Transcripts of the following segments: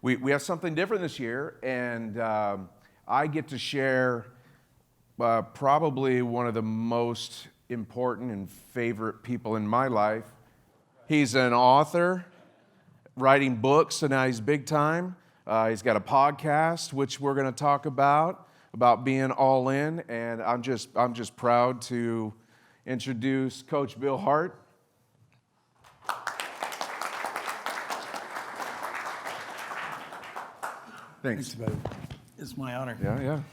we have something different this year, and I get to share probably one of the most important and favorite people in my life. He's an author, writing books, and now he's big time. He's got a podcast, which we're going to talk about being all in, and I'm just proud to introduce Coach Bill Hart. Thanks, buddy. It's my honor.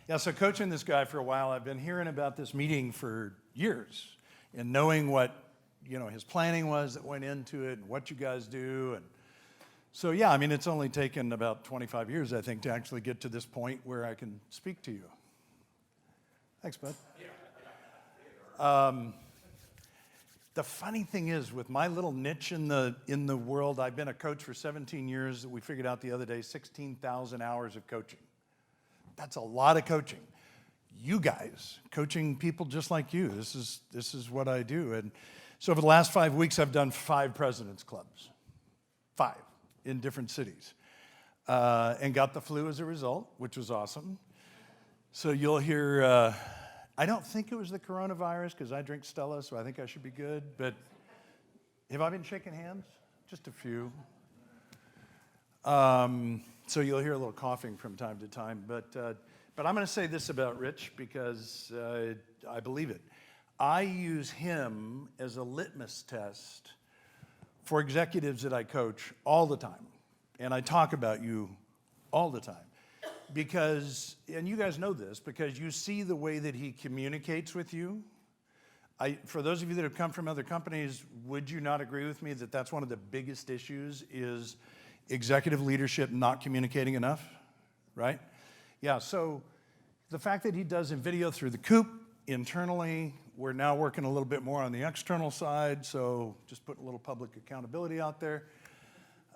Yeah, so coaching this guy for a while, I've been hearing about this meeting for years and knowing what, his planning was that went into it and what you guys do. And so, it's only taken about 25 years, I think, to actually get to this point where I can speak to you. Thanks, bud. The funny thing is, with my little niche in the world, I've been a coach for 17 years. We figured out the other day, 16,000 hours of coaching. That's a lot of coaching. You guys, coaching people just like you, this is what I do. And so over the last 5 weeks, I've done 5 President's Clubs. 5 in different cities. And got the flu as a result, which was awesome. So you'll hear... I don't think it was the coronavirus because I drink Stella, so I think I should be good. But have I been shaking hands? Just a few. So you'll hear a little coughing from time to time. But I'm going to say this about Rich because I believe it. I use him as a litmus test for executives that I coach all the time. And I talk about you all the time. Because, and you guys know this, because you see the way that he communicates with you. For those of you that have come from other companies, would you not agree with me that that's one of the biggest issues is executive leadership not communicating enough, right? Yeah, so the fact that he does in video through the coop internally, we're now working a little bit more on the external side, so just putting a little public accountability out there.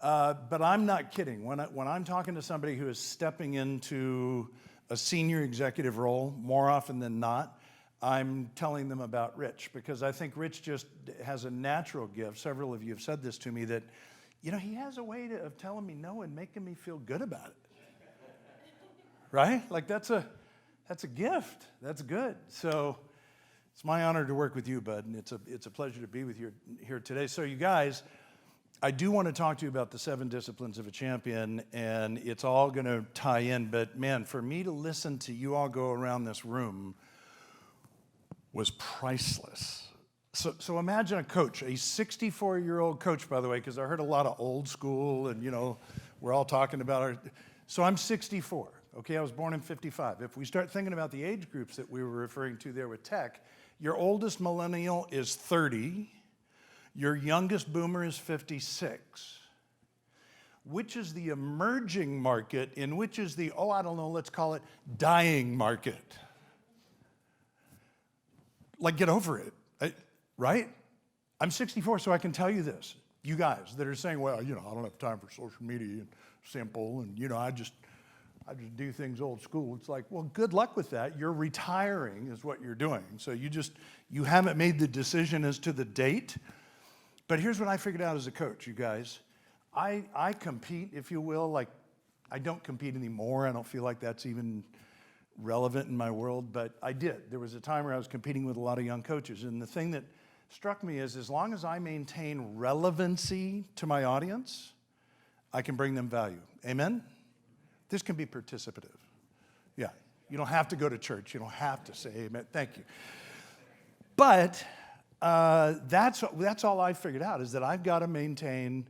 But I'm not kidding. When I'm talking to somebody who is stepping into a senior executive role, more often than not, I'm telling them about Rich because I think Rich just has a natural gift. Several of you have said this to me that, he has a way of telling me no and making me feel good about it. Right? Like that's a gift. That's good. So it's my honor to work with you, bud, and it's a pleasure to be with you here today. So you guys, I do want to talk to you about the 7 disciplines of a champion, and it's all going to tie in. But, man, for me to listen to you all go around this room was priceless. So imagine a coach, a 64-year-old coach, by the way, because I heard a lot of old school, and, we're all talking about So I'm 64, okay? I was born in 55. If we start thinking about the age groups that we were referring to there with tech, your oldest millennial is 30. Your youngest boomer is 56. Which is the emerging market and which is the, let's call it dying market? Like, get over it, right? I'm 64, so I can tell you this. You guys that are saying, well, I don't have time for social media and simple, and, I just do things old school. It's like, well, good luck with that. You're retiring is what you're doing. So you haven't made the decision as to the date. But here's what I figured out as a coach, you guys. I compete, if you will, like I don't compete anymore. I don't feel like that's even relevant in my world, but I did. There was a time where I was competing with a lot of young coaches, and the thing that struck me is as long as I maintain relevancy to my audience, I can bring them value. Amen? This can be participative. Yeah, you don't have to go to church. You don't have to say amen. Thank you. But that's all I figured out is that I've got to maintain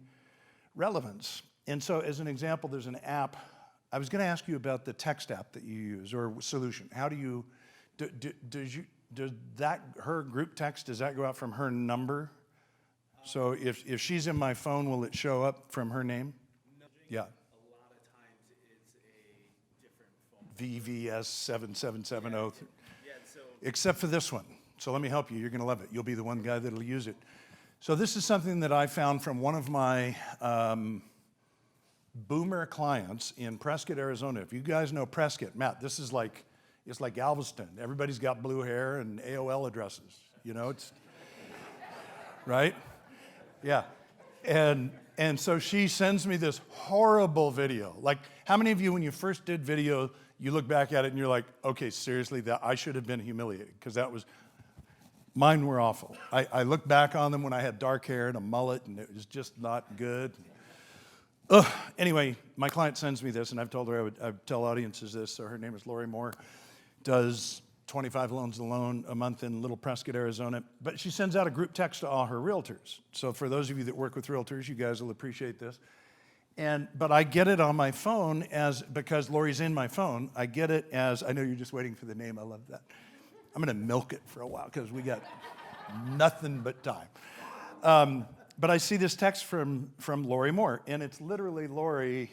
relevance. And so as an example, there's an app. I was going to ask you about the text app that you use or solution. How do you, does that, her group text, does that go out from her number? So if she's in my phone, will it show up from her name? No. Yeah. A lot of times it's a different phone. VVS 7770. Yeah, so Except for this one. So let me help you. You're going to love it. You'll be the one guy that'll use it. So this is something that I found from one of my boomer clients in Prescott, Arizona. If you guys know Prescott, Matt, this is like, it's like Galveston. Everybody's got blue hair and AOL addresses. It's right? Yeah. And And so she sends me this horrible video. Like, how many of you, when you first did video, you look back at it and you're like, okay, seriously, that I should have been humiliated, because mine were awful. I look back on them when I had dark hair and a mullet, and it was just not good. Ugh. Anyway, my client sends me this, and I've told her I would tell audiences this. So her name is Lori Moore, does 25 loans alone a month in Little Prescott, Arizona. But she sends out a group text to all her realtors. So for those of you that work with realtors, you guys will appreciate this. But I get it on my phone because Lori's in my phone. I get it as, I know you're just waiting for the name. I love that. I'm going to milk it for a while because we got nothing but time. But I see this text from Lori Moore, and it's literally Lori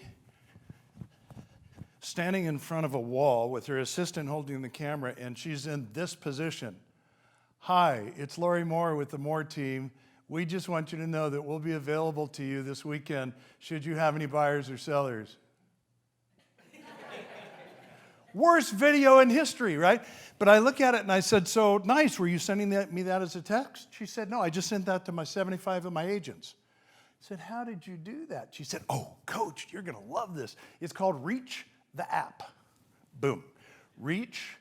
standing in front of a wall with her assistant holding the camera, and she's in this position. Hi, it's Lori Moore with the Moore team. We just want you to know that we'll be available to you this weekend should you have any buyers or sellers. Worst video in history, right? But I look at it and I said, so nice, were you sending me that as a text? She said, no, I just sent that to my 75 of my agents. I said, how did you do that? She said, oh, coach, you're going to love this. It's called Reach the App. Boom. Reach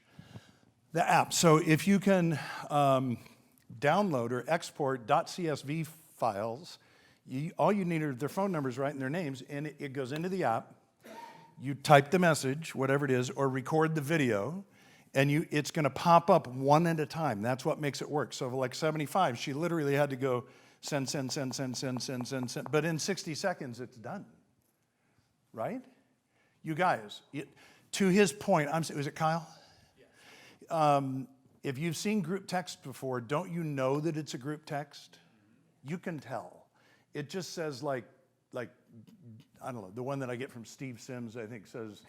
the app. So if you can download or export .csv files, all you need are their phone numbers, right, and their names, and it goes into the app. You type the message, whatever it is, or record the video, and it's going to pop up one at a time. That's what makes it work. So like 75, she literally had to go send. But in 60 seconds, it's done. Right? You guys, to his point, was it Kyle? Yes. If you've seen group text before, don't you know that it's a group text? You can tell. It just says like I don't know, the one that I get from Steve Sims, I think says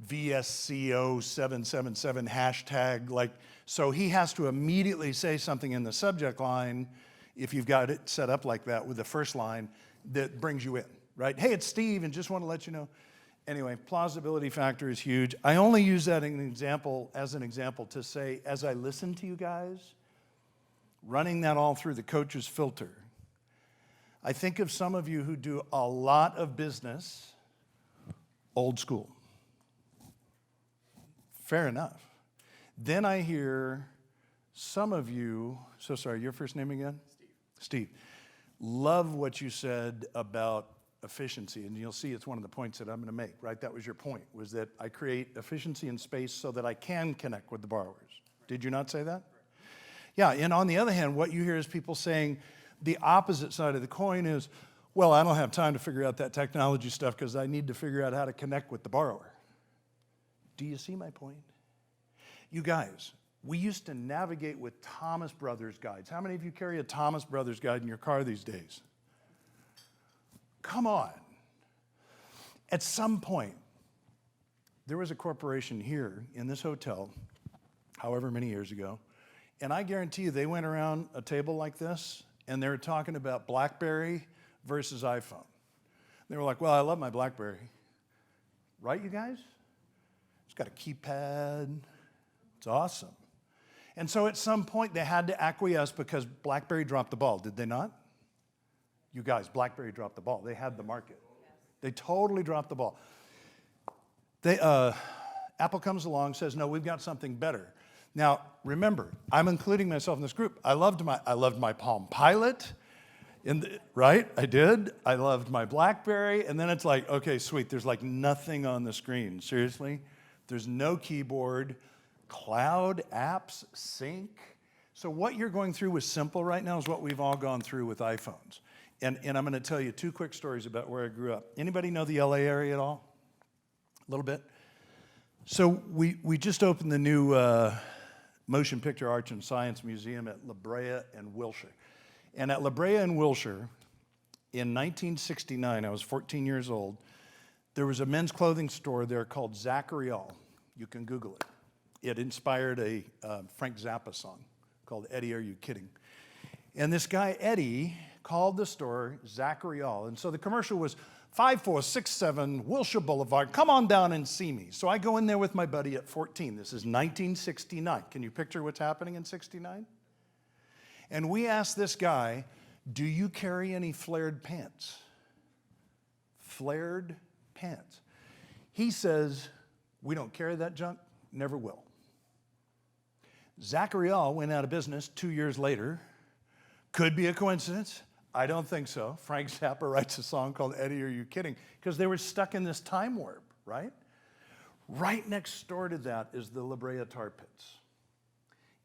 VSCO777 hashtag. So he has to immediately say something in the subject line, if you've got it set up like that with the first line, that brings you in, right? Hey, it's Steve, and just want to let you know. Anyway, plausibility factor is huge. I only use that as an example to say, as I listen to you guys, running that all through the coach's filter, I think of some of you who do a lot of business old school. Fair enough. Then I hear some of you, so sorry, your first name again? Steve. Love what you said about efficiency, and you'll see it's one of the points that I'm going to make, right? That was your point, was that I create efficiency in space so that I can connect with the borrowers. Did you not say that? Yeah, and on the other hand, what you hear is people saying the opposite side of the coin is, well, I don't have time to figure out that technology stuff because I need to figure out how to connect with the borrower. Do you see my point? You guys, we used to navigate with Thomas Brothers guides. How many of you carry a Thomas Brothers guide in your car these days? Come on. At some point, there was a corporation here in this hotel, however many years ago, and I guarantee you they went around a table like this, and they were talking about BlackBerry versus iPhone. They were like, well, I love my BlackBerry. Right, you guys? It's got a keypad. It's awesome. And so at some point, they had to acquiesce because BlackBerry dropped the ball, did they not? You guys, BlackBerry dropped the ball. They had the market. They totally dropped the ball. Apple comes along, says, no, we've got something better. Now, remember, I'm including myself in this group. I loved my Palm Pilot, right? I did. I loved my BlackBerry, and then it's like, okay, sweet. There's like nothing on the screen. Seriously, there's no keyboard, cloud apps, sync. So what you're going through with Simple right now is what we've all gone through with iPhones. And I'm going to tell you two quick stories about where I grew up. Anybody know the LA area at all? A little bit. So we just opened the new Motion Picture Arts and Science Museum at La Brea and Wilshire. And at La Brea and Wilshire, in 1969, I was 14 years old, there was a men's clothing store there called Zacharial. You can Google it. It inspired a Frank Zappa song called Eddie, Are You Kidding? And this guy, Eddie, called the store Zacharial. And so the commercial was 5467 Wilshire Boulevard. Come on down and see me. So I go in there with my buddy at 14. This is 1969. Can you picture what's happening in 69? And we asked this guy, do you carry any flared pants? flared pants. He says, we don't carry that junk, never will. Zachariah went out of business 2 years later. Could be a coincidence. I don't think so. Frank Zappa writes a song called Eddie, Are You Kidding? Because they were stuck in this time warp, right? Right next door to that is the La Brea tar pits.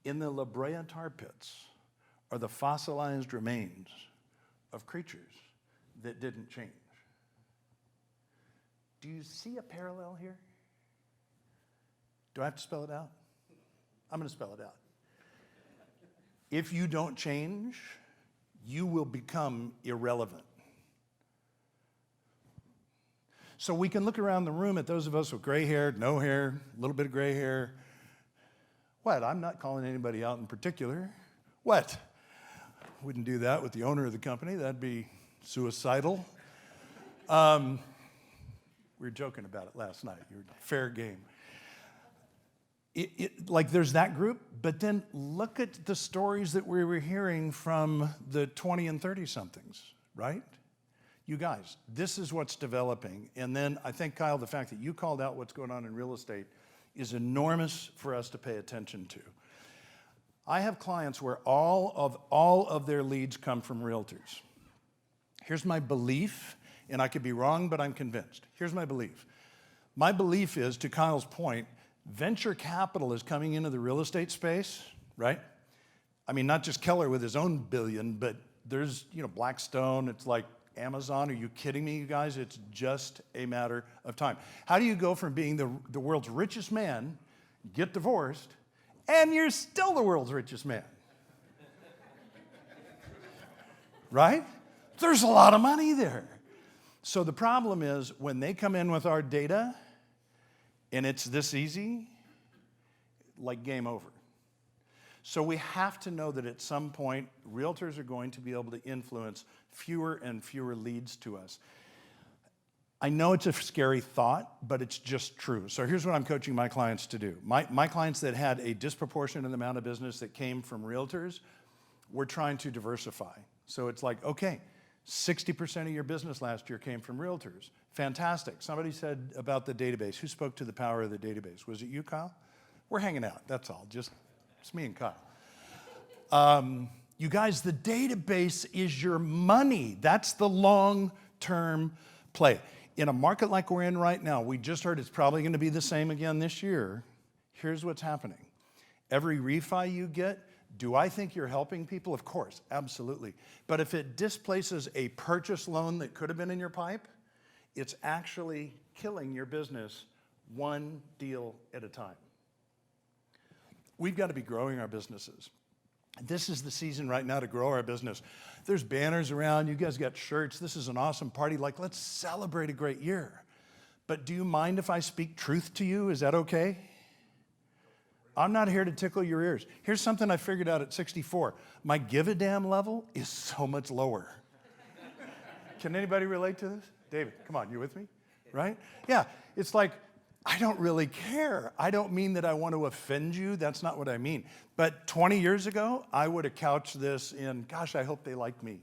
In the La Brea tar pits are the fossilized remains of creatures that didn't change. Do you see a parallel here? Do I have to spell it out? I'm going to spell it out. If you don't change, you will become irrelevant. So we can look around the room at those of us with gray hair, no hair, a little bit of gray hair. What? I'm not calling anybody out in particular. What? Wouldn't do that with the owner of the company. That'd be suicidal. We were joking about it last night. You're fair game. Like there's that group, but then look at the stories that we were hearing from the 20 and 30-somethings, right? You guys, this is what's developing. And then I think, Kyle, the fact that you called out what's going on in real estate is enormous for us to pay attention to. I have clients where all of their leads come from realtors. Here's my belief, and I could be wrong, but I'm convinced. Here's my belief. My belief is, to Kyle's point, venture capital is coming into the real estate space, right? I mean, not just Keller with his own billion, but there's, Blackstone, it's like Amazon. Are you kidding me, you guys? It's just a matter of time. How do you go from being the world's richest man, get divorced, and you're still the world's richest man? Right? There's a lot of money there. So the problem is when they come in with our data and it's this easy, like game over. So we have to know that at some point, realtors are going to be able to influence fewer and fewer leads to us. I know it's a scary thought, but it's just true. So here's what I'm coaching my clients to do. My clients that had a disproportionate amount of business that came from realtors, we're trying to diversify. So it's like, okay, 60% of your business last year came from realtors. Fantastic. Somebody said about the database. Who spoke to the power of the database? Was it you, Kyle? We're hanging out, that's all. It's me and Kyle. You guys, the database is your money. That's the long-term play. In a market like we're in right now, we just heard it's probably going to be the same again this year. Here's what's happening. Every refi you get, do I think you're helping people? Of course, absolutely. But if it displaces a purchase loan that could have been in your pipe, it's actually killing your business one deal at a time. We've got to be growing our businesses. This is the season right now to grow our business. There's banners around. You guys got shirts. This is an awesome party. Like, let's celebrate a great year. But do you mind if I speak truth to you? Is that okay? I'm not here to tickle your ears. Here's something I figured out at 64. My give a damn level is so much lower. Can anybody relate to this? David, come on, you with me? Right? Yeah, it's like, I don't really care. I don't mean that I want to offend you. That's not what I mean. But 20 years ago, I would have couched this in, gosh, I hope they like me.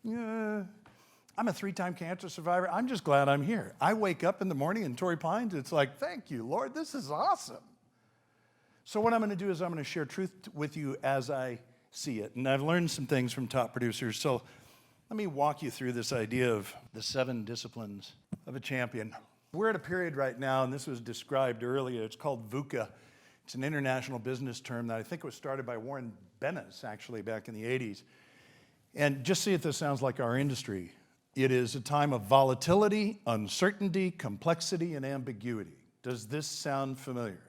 Yeah, I'm a 3-time cancer survivor. I'm just glad I'm here. I wake up in the morning in Torrey Pines, it's like, thank you, Lord, this is awesome. So what I'm going to do is I'm going to share truth with you as I see it. And I've learned some things from top producers. So let me walk you through this idea of the 7 disciplines of a champion. We're at a period right now, and this was described earlier. It's called VUCA. It's an international business term that I think was started by Warren Bennis, actually, back in the 80s. And just see if this sounds like our industry. It is a time of volatility, uncertainty, complexity, and ambiguity. Does this sound familiar?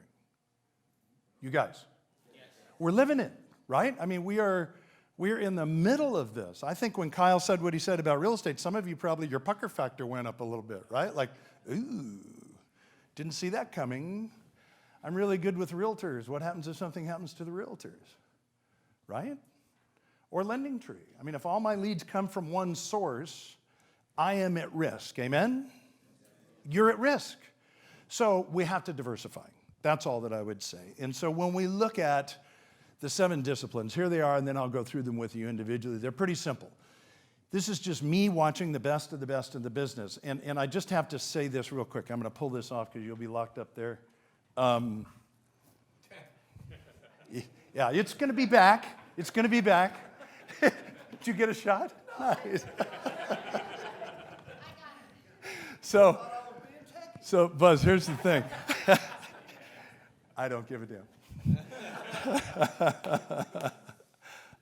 You guys? Yes. We're living it, right? I mean, we're in the middle of this. I think when Kyle said what he said about real estate, some of you probably, your pucker factor went up a little bit, right? Like, ooh, didn't see that coming. I'm really good with realtors. What happens if something happens to the realtors, right? Or Lending Tree. I mean, if all my leads come from one source, I am at risk, amen? You're at risk. So we have to diversify. That's all that I would say. And so when we look at the 7 disciplines, here they are, and then I'll go through them with you individually. They're pretty simple. This is just me watching the best of the best in the business. And I just have to say this real quick. I'm going to pull this off because you'll be locked up there. Yeah, it's going to be back. It's going to be back. Did you get a shot? Nice. So, Buzz, here's the thing. I don't give a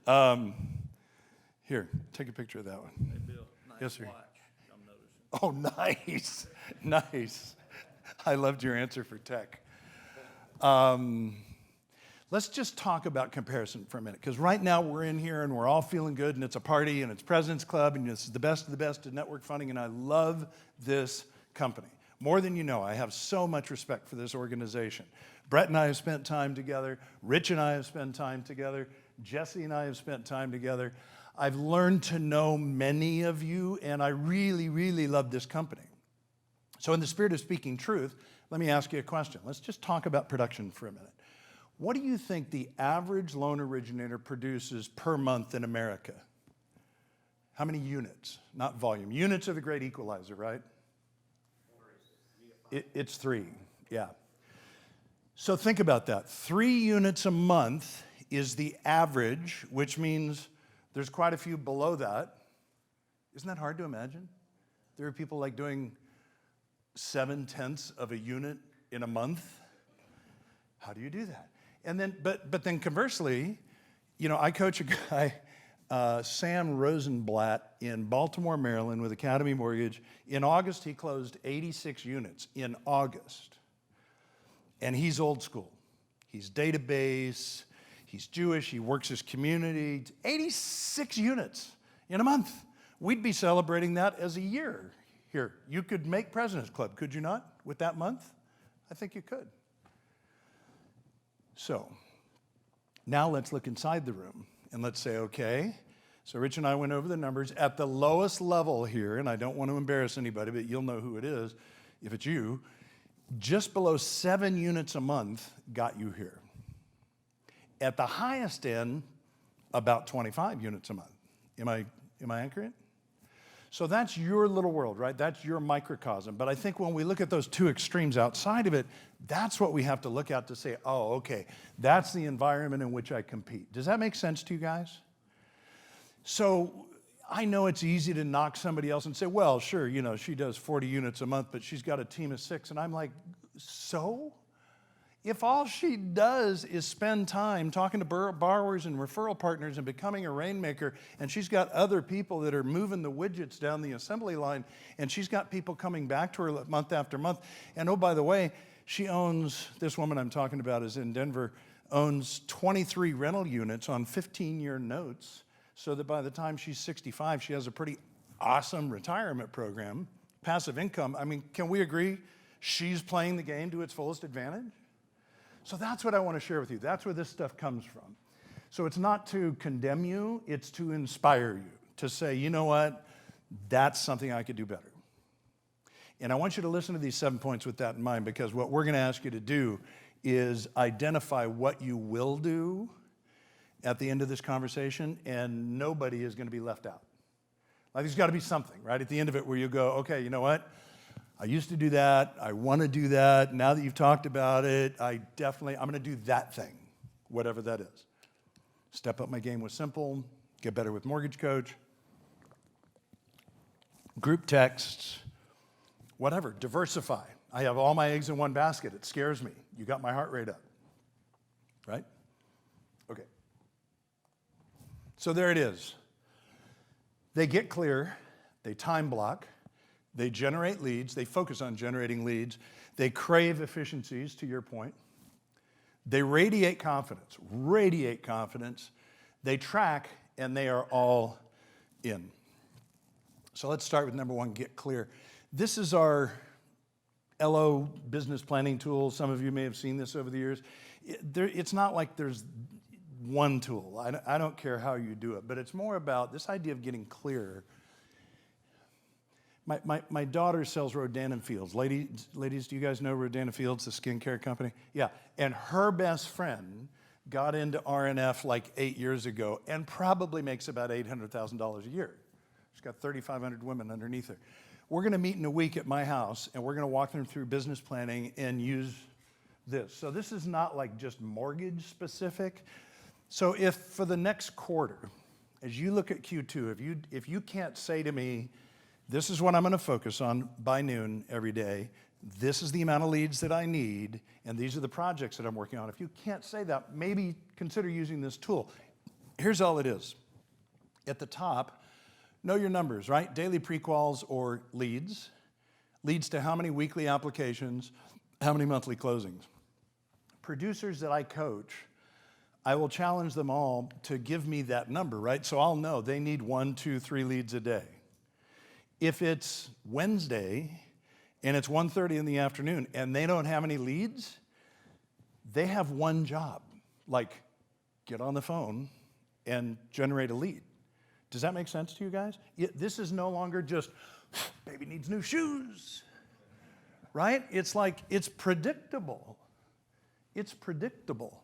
damn. Here, take a picture of that one. Hey, Bill, nice Yes, sir. watch, I'm noticing. Oh, nice. Nice. I loved your answer for tech. Let's just talk about comparison for a minute, because right now we're in here and we're all feeling good, and it's a party, and it's President's Club, and this is the best of the best in network funding, and I love this company. More than you know, I have so much respect for this organization. Brett and I have spent time together. Rich and I have spent time together. Jesse and I have spent time together. I've learned to know many of you, and I really, really love this company. So in the spirit of speaking truth, let me ask you a question. Let's just talk about production for a minute. What do you think the average loan originator produces per month in America? How many units? Not volume. Units are the great equalizer, right? It's 3, yeah. So think about that. 3 units a month is the average, which means there's quite a few below that. Isn't that hard to imagine? There are people like doing 0.7 of a unit in a month. How do you do that? And then, but then conversely, you know, I coach a guy, Sam Rosenblatt in Baltimore, Maryland, with Academy Mortgage. In August, he closed 86 units in August. And he's old school. He's database, he's Jewish, he works his community. 86 units in a month. We'd be celebrating that as a year here. You could make President's Club, could you not, with that month? I think you could. So, now let's look inside the room and let's say, okay, so Rich and I went over the numbers. At the lowest level here, and I don't want to embarrass anybody, but you'll know who it is if it's you, just below 7 units a month got you here. At the highest end, about 25 units a month. Am I accurate? So that's your little world, right? That's your microcosm. But I think when we look at those 2 extremes outside of it, that's what we have to look at to say, oh, okay, that's the environment in which I compete. Does that make sense to you guys? So I know it's easy to knock somebody else and say, well, sure, you know, she does 40 units a month, but she's got a team of 6. And I'm like, so? If all she does is spend time talking to borrowers and referral partners and becoming a rainmaker, and she's got other people that are moving the widgets down the assembly line, and she's got people coming back to her month after month, and oh, by the way, she owns, this woman I'm talking about is in Denver, owns 23 rental units on 15-year notes, so that by the time she's 65, she has a pretty awesome retirement program, passive income. I mean, can we agree she's playing the game to its fullest advantage? So that's what I want to share with you. That's where this stuff comes from. So it's not to condemn you, it's to inspire you, to say, you know what, that's something I could do better. And I want you to listen to these 7 points with that in mind, because what we're going to ask you to do is identify what you will do at the end of this conversation, and nobody is going to be left out. Like, there's got to be something, right, at the end of it where you go, okay, you know what? I used to do that. I want to do that. Now that you've talked about it, I'm going to do that thing, whatever that is. Step up my game with Simple, get better with Mortgage Coach, group texts, whatever, diversify. I have all my eggs in one basket. It scares me. You got my heart rate up, right? Okay. So there it is. They get clear, they time block, they generate leads, they focus on generating leads, they crave efficiencies, to your point. They radiate confidence, they track, and they are all in. So let's start with number 1, get clear. This is our LO business planning tool. Some of you may have seen this over the years. It's not like there's one tool. I don't care how you do it, but it's more about this idea of getting clear. My daughter sells Rodan & Fields. Ladies, do you guys know Rodan & Fields, the skincare company? Yeah, and her best friend got into RNF like 8 years ago and probably makes about $800,000 a year. She's got 3,500 women underneath her. We're going to meet in a week at my house, and we're going to walk them through business planning and use this. So this is not like just mortgage specific. So if for the next quarter, as you look at Q2, if you can't say to me, this is what I'm going to focus on by noon every day, this is the amount of leads that I need, and these are the projects that I'm working on. If you can't say that, maybe consider using this tool. Here's all it is. At the top, know your numbers, right? Daily pre-quals or leads. Leads to how many weekly applications, how many monthly closings. Producers that I coach, I will challenge them all to give me that number, right? So I'll know they need 1, 2, 3 leads a day. If it's Wednesday and it's 1:30 in the afternoon and they don't have any leads, they have one job, like get on the phone and generate a lead. Does that make sense to you guys? This is no longer just, baby needs new shoes, right? It's like, it's predictable. It's predictable.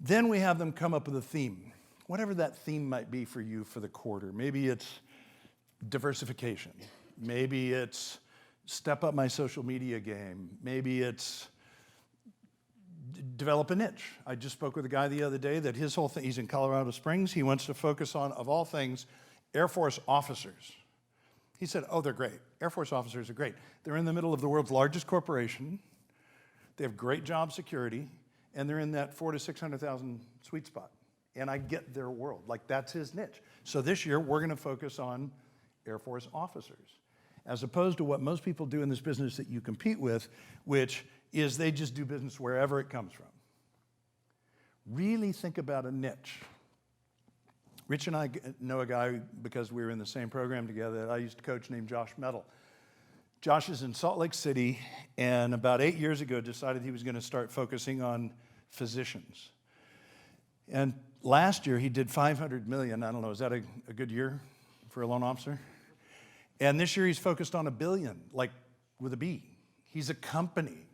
Then we have them come up with a theme, whatever that theme might be for you for the quarter. Maybe it's diversification. Maybe it's step up my social media game. Maybe it's develop a niche. I just spoke with a guy the other day that his whole thing, he's in Colorado Springs. He wants to focus on, of all things, Air Force officers. He said, oh, they're great. Air Force officers are great. They're in the middle of the world's largest corporation. They have great job security, and they're in that 400,000 to 600,000 sweet spot. And I get their world. Like, that's his niche. So this year, we're going to focus on Air Force officers, as opposed to what most people do in this business that you compete with, which is they just do business wherever it comes from. Really think about a niche. Rich and I know a guy, because we were in the same program together, that I used to coach, named Josh Metal. Josh is in Salt Lake City, and about 8 years ago decided he was going to start focusing on physicians. And last year he did 500 million. I don't know, is that a good year for a loan officer? And this year he's focused on $1 billion, like with a B. He's a company.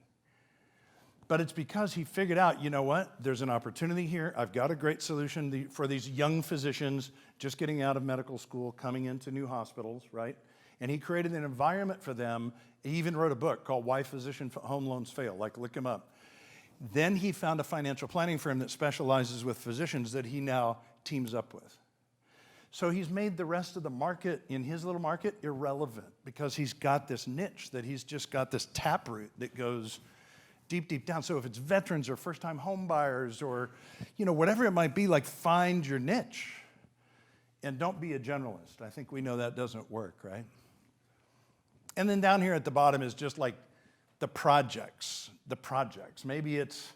But it's because he figured out, you know what? There's an opportunity here. I've got a great solution for these young physicians just getting out of medical school, coming into new hospitals, right? And he created an environment for them. He even wrote a book called Why Physician Home Loans Fail, like look him up. Then he found a financial planning firm that specializes with physicians that he now teams up with. So he's made the rest of the market in his little market irrelevant because he's got this niche, that he's just got this taproot that goes deep, deep down. So if it's veterans or first-time home buyers or, you know, whatever it might be, like find your niche and don't be a generalist. I think we know that doesn't work, right? And then down here at the bottom is just like the projects. Maybe it's,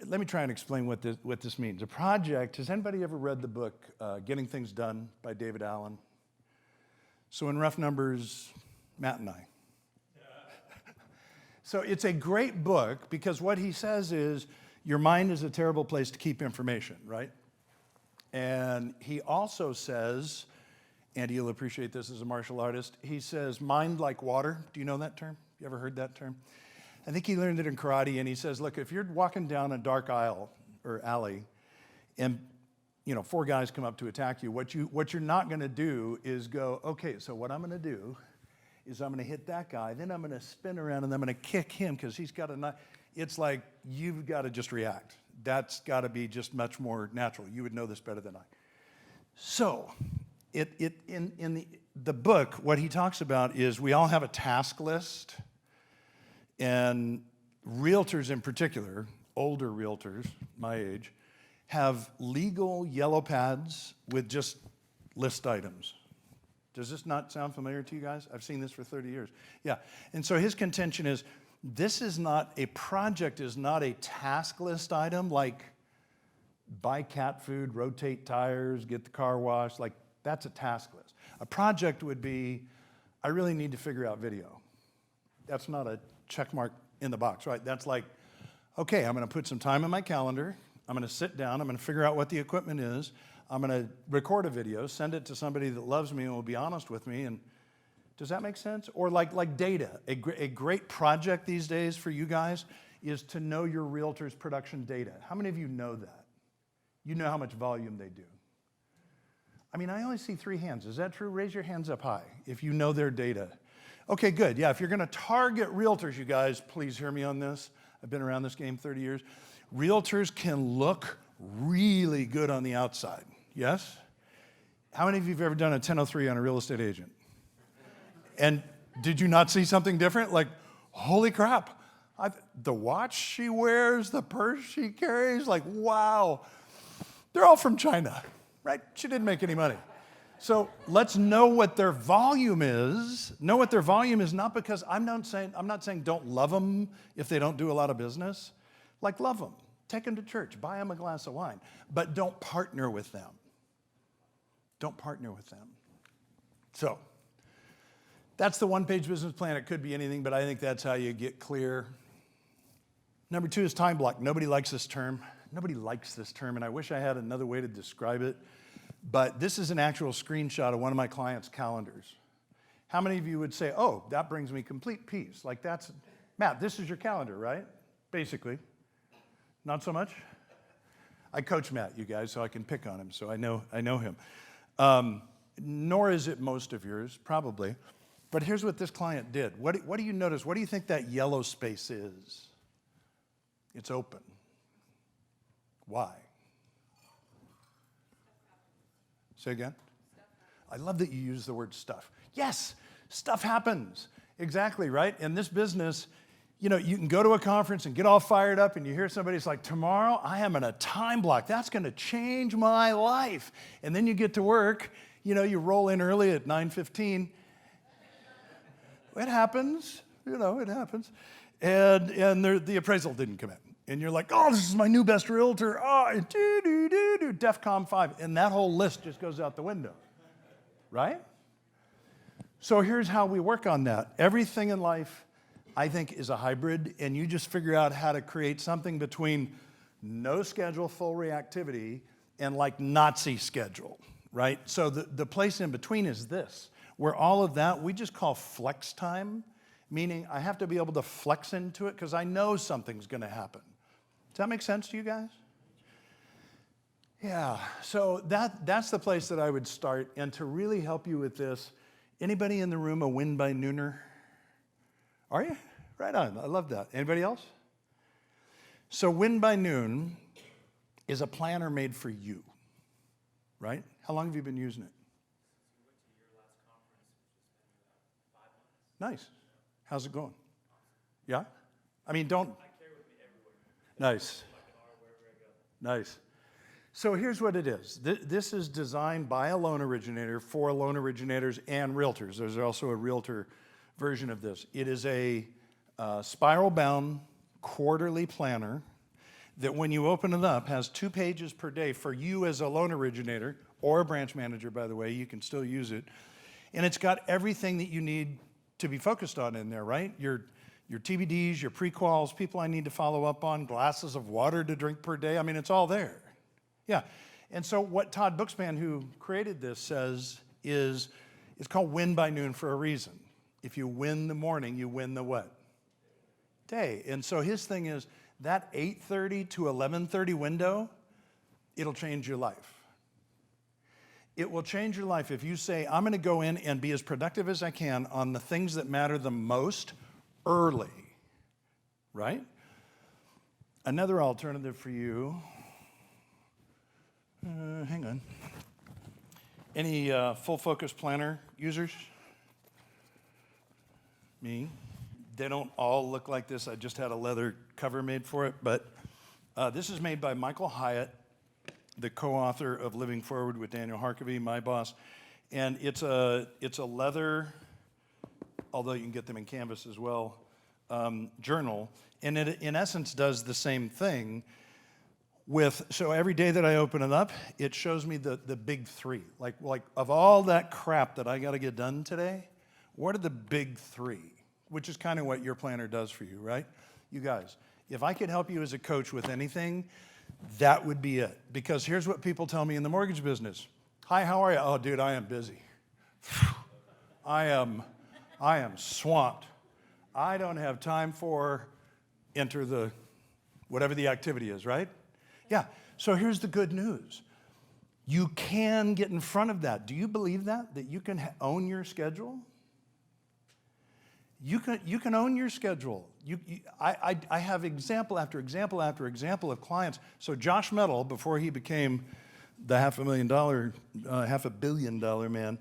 let me try and explain what this means. A project, has anybody ever read the book Getting Things Done by David Allen? So in rough numbers, Matt and I. So it's a great book because what he says is your mind is a terrible place to keep information, right? And he also says, Andy, you'll appreciate this as a martial artist, he says mind like water. Do you know that term? You ever heard that term? I think he learned it in karate, and he says, look, if you're walking down a dark aisle or alley and, you know, 4 guys come up to attack you, what you're not going to do is go, okay, so what I'm going to do is I'm going to hit that guy, then I'm going to spin around and I'm going to kick him because he's got a knife. It's like you've got to just react. That's got to be just much more natural. You would know this better than I. So in the book, what he talks about is we all have a task list, and realtors in particular, older realtors, my age, have legal yellow pads with just list items. Does this not sound familiar to you guys? I've seen this for 30 years. Yeah, and so his contention is this is not, a project is not a task list item like buy cat food, rotate tires, get the car washed, like that's a task list. A project would be, I really need to figure out video. That's not a check mark in the box, right? That's like, okay, I'm gonna put some time in my calendar, I'm gonna sit down, I'm gonna figure out what the equipment is, I'm going to record a video, send it to somebody that loves me and will be honest with me. And does that make sense? Or like data. A great project these days for you guys is to know your realtor's production data. How many of you know that? You know how much volume they do. I mean, I only see 3 hands. Is that true? Raise your hands up high if you know their data. Okay, good. Yeah, if you're going to target realtors, you guys, please hear me on this. I've been around this game 30 years. Realtors can look really good on the outside. Yes? How many of you have ever done a 1003 on a real estate agent? And did you not see something different? Like, holy crap. The watch she wears, the purse she carries, like, wow. They're all from China, right? She didn't make any money. So let's know what their volume is. Know what their volume is, not because I'm not saying don't love them if they don't do a lot of business. Like, love them. Take them to church. Buy them a glass of wine. But don't partner with them. Don't partner with them. So that's the one-page business plan. It could be anything, but I think that's how you get clear. Number 2 is time block. Nobody likes this term. Nobody likes this term, and I wish I had another way to describe it. But this is an actual screenshot of one of my clients' calendars. How many of you would say, oh, that brings me complete peace? Like, that's, Matt, this is your calendar, right? Basically. Not so much? I coach Matt, you guys, so I can pick on him, so I know him. Nor is it most of yours, probably. But here's what this client did. What do you notice? What do you think that yellow space is? It's open. Why? Say again? I love that you use the word stuff. Yes, stuff happens. Exactly, right? In this business, you know, you can go to a conference and get all fired up and you hear somebody's like, tomorrow I am in a time block. That's going to change my life. And then you get to work, you know, you roll in early at 9:15. It happens, you know, it happens. And the appraisal didn't come in. And you're like, oh, this is my new best realtor. Oh, DEFCON 5. And that whole list just goes out the window, right? So here's how we work on that. Everything in life, I think, is a hybrid, and you just figure out how to create something between no schedule, full reactivity, and like Nazi schedule, right? So the place in between is this, where all of that we just call flex time, meaning I have to be able to flex into it because I know something's going to happen. Does that make sense to you guys? Yeah, so that's the place that I would start. And to really help you with this, anybody in the room a win by nooner? Are you? Right on, I love that. Anybody else? So win by noon is a planner made for you, right? How long have you been using it? Nice. How's it going? Yeah? I mean, don't. Nice. Nice. So here's what it is. This is designed by a loan originator for loan originators and realtors. There's also a realtor version of this. It is a spiral-bound quarterly planner that when you open it up has 2 pages per day for you as a loan originator or a branch manager, by the way. You can still use it. And it's got everything that you need to be focused on in there, right? Your TBDs, your pre-quals, people I need to follow up on, glasses of water to drink per day. I mean, it's all there. Yeah. And so what Todd Bookspan, who created this, says is it's called win by noon for a reason. If you win the morning, you win the what? Day. And so his thing is that 8:30 to 11:30 window, it'll change your life. It will change your life if you say, I'm going to go in and be as productive as I can on the things that matter the most early, right? Another alternative for you, hang on. Any full focus planner users? Me. They don't all look like this. I just had a leather cover made for it, but this is made by Michael Hyatt, the co-author of Living Forward with Daniel Harkavy, my boss. And it's a leather, although you can get them in canvas as well, journal. And it, in essence, does the same thing so every day that I open it up, it shows me the big 3. Like of all that crap that I got to get done today, what are the big 3? Which is kind of what your planner does for you, right? You guys, if I could help you as a coach with anything, that would be it. Because here's what people tell me in the mortgage business. Hi, how are you? Oh, dude, I am busy. I am swamped. I don't have time for enter whatever the activity is, right? Yeah, so here's the good news. You can get in front of that. Do you believe that? That you can own your schedule? You can own your schedule. I have example after example after example of clients. So Josh Metal, before he became the $500 million man,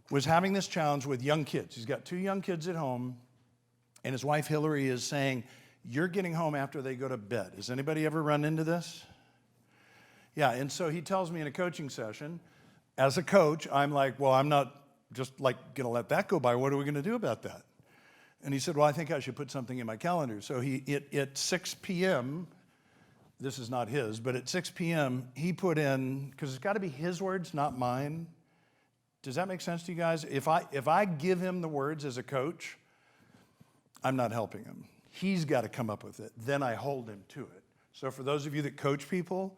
was having this challenge with young kids. He's got 2 young kids at home, and his wife Hillary is saying, "You're getting home after they go to bed." Has anybody ever run into this? Yeah, and so he tells me in a coaching session, as a coach, I'm like, well, I'm not just like gonna let that go by. What are we gonna do about that? And he said, well, I think I should put something in my calendar. So at 6 p.m., this is not his, but at 6 p.m., he put in, because it's gotta be his words, not mine. Does that make sense to you guys? If I give him the words as a coach, I'm not helping him. He's gotta come up with it. Then I hold him to it. So for those of you that coach people,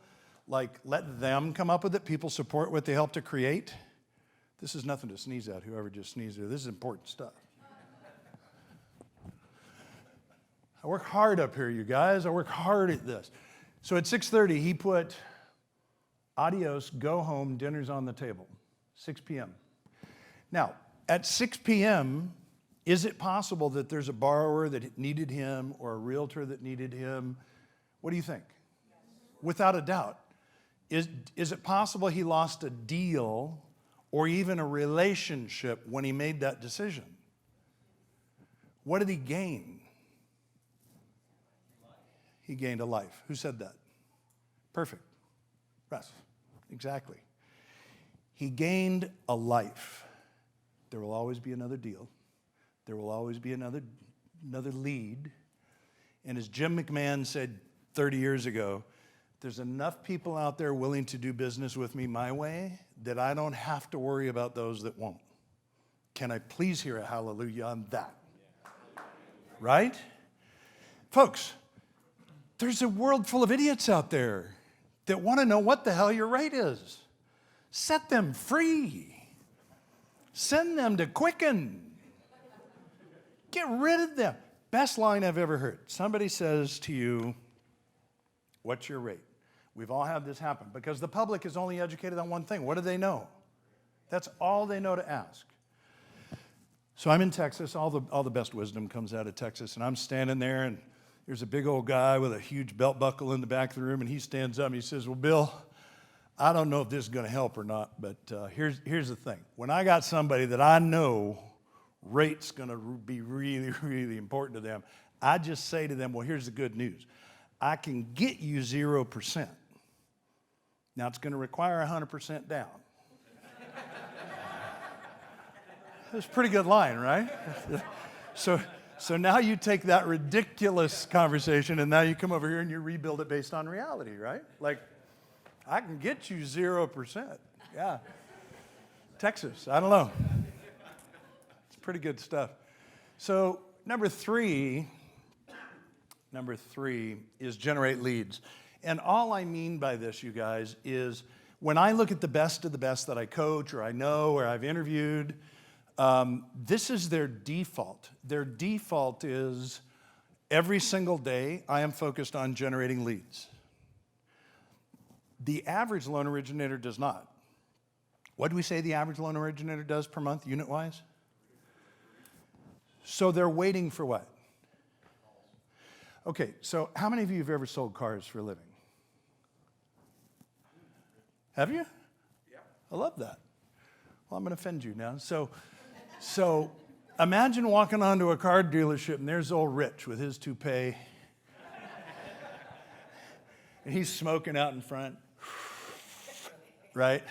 like, let them come up with it. People support what they help to create. This is nothing to sneeze at, whoever just sneezed there. This is important stuff. I work hard up here, you guys. I work hard at this. So at 6:30, he put, adios, go home, dinner's on the table. 6 p.m. Now, at 6 p.m., is it possible that there's a borrower that needed him or a realtor that needed him? What do you think? Without a doubt. Is it possible he lost a deal or even a relationship when he made that decision? What did he gain? He gained a life. Who said that? Perfect. Russ. Exactly. He gained a life. There will always be another deal. There will always be another lead. And as Jim McMahon said 30 years ago, there's enough people out there willing to do business with me my way that I don't have to worry about those that won't. Can I please hear a hallelujah on that? Right? Folks, there's a world full of idiots out there that want to know what the hell your rate is. Set them free. Send them to Quicken. Get rid of them. Best line I've ever heard. Somebody says to you, what's your rate? We've all had this happen because the public is only educated on one thing. What do they know? That's all they know to ask. So I'm in Texas. All the best wisdom comes out of Texas. And I'm standing there, and there's a big old guy with a huge belt buckle in the back of the room, and he stands up and he says, well, Bill, I don't know if this is going to help or not, but here's the thing. When I got somebody that I know rate's going to be really, really important to them, I just say to them, well, here's the good news. I can get you 0%. Now, it's going to require 100% down. That's a pretty good line, right? So now you take that ridiculous conversation and now you come over here and you rebuild it based on reality, right? Like, I can get you 0%. Yeah. Texas, I don't know. It's pretty good stuff. So number three is generate leads. And all I mean by this, you guys, is when I look at the best of the best that I coach or I know or I've interviewed, this is their default. Their default is every single day I am focused on generating leads. The average loan originator does not. What do we say the average loan originator does per month, unit-wise? So they're waiting for what? Okay, so how many of you have ever sold cars for a living? Have you? Yeah. I love that. Well, I'm going to offend you now. So imagine walking onto a car dealership and there's old Rich with his toupee. And he's smoking out in front. Right?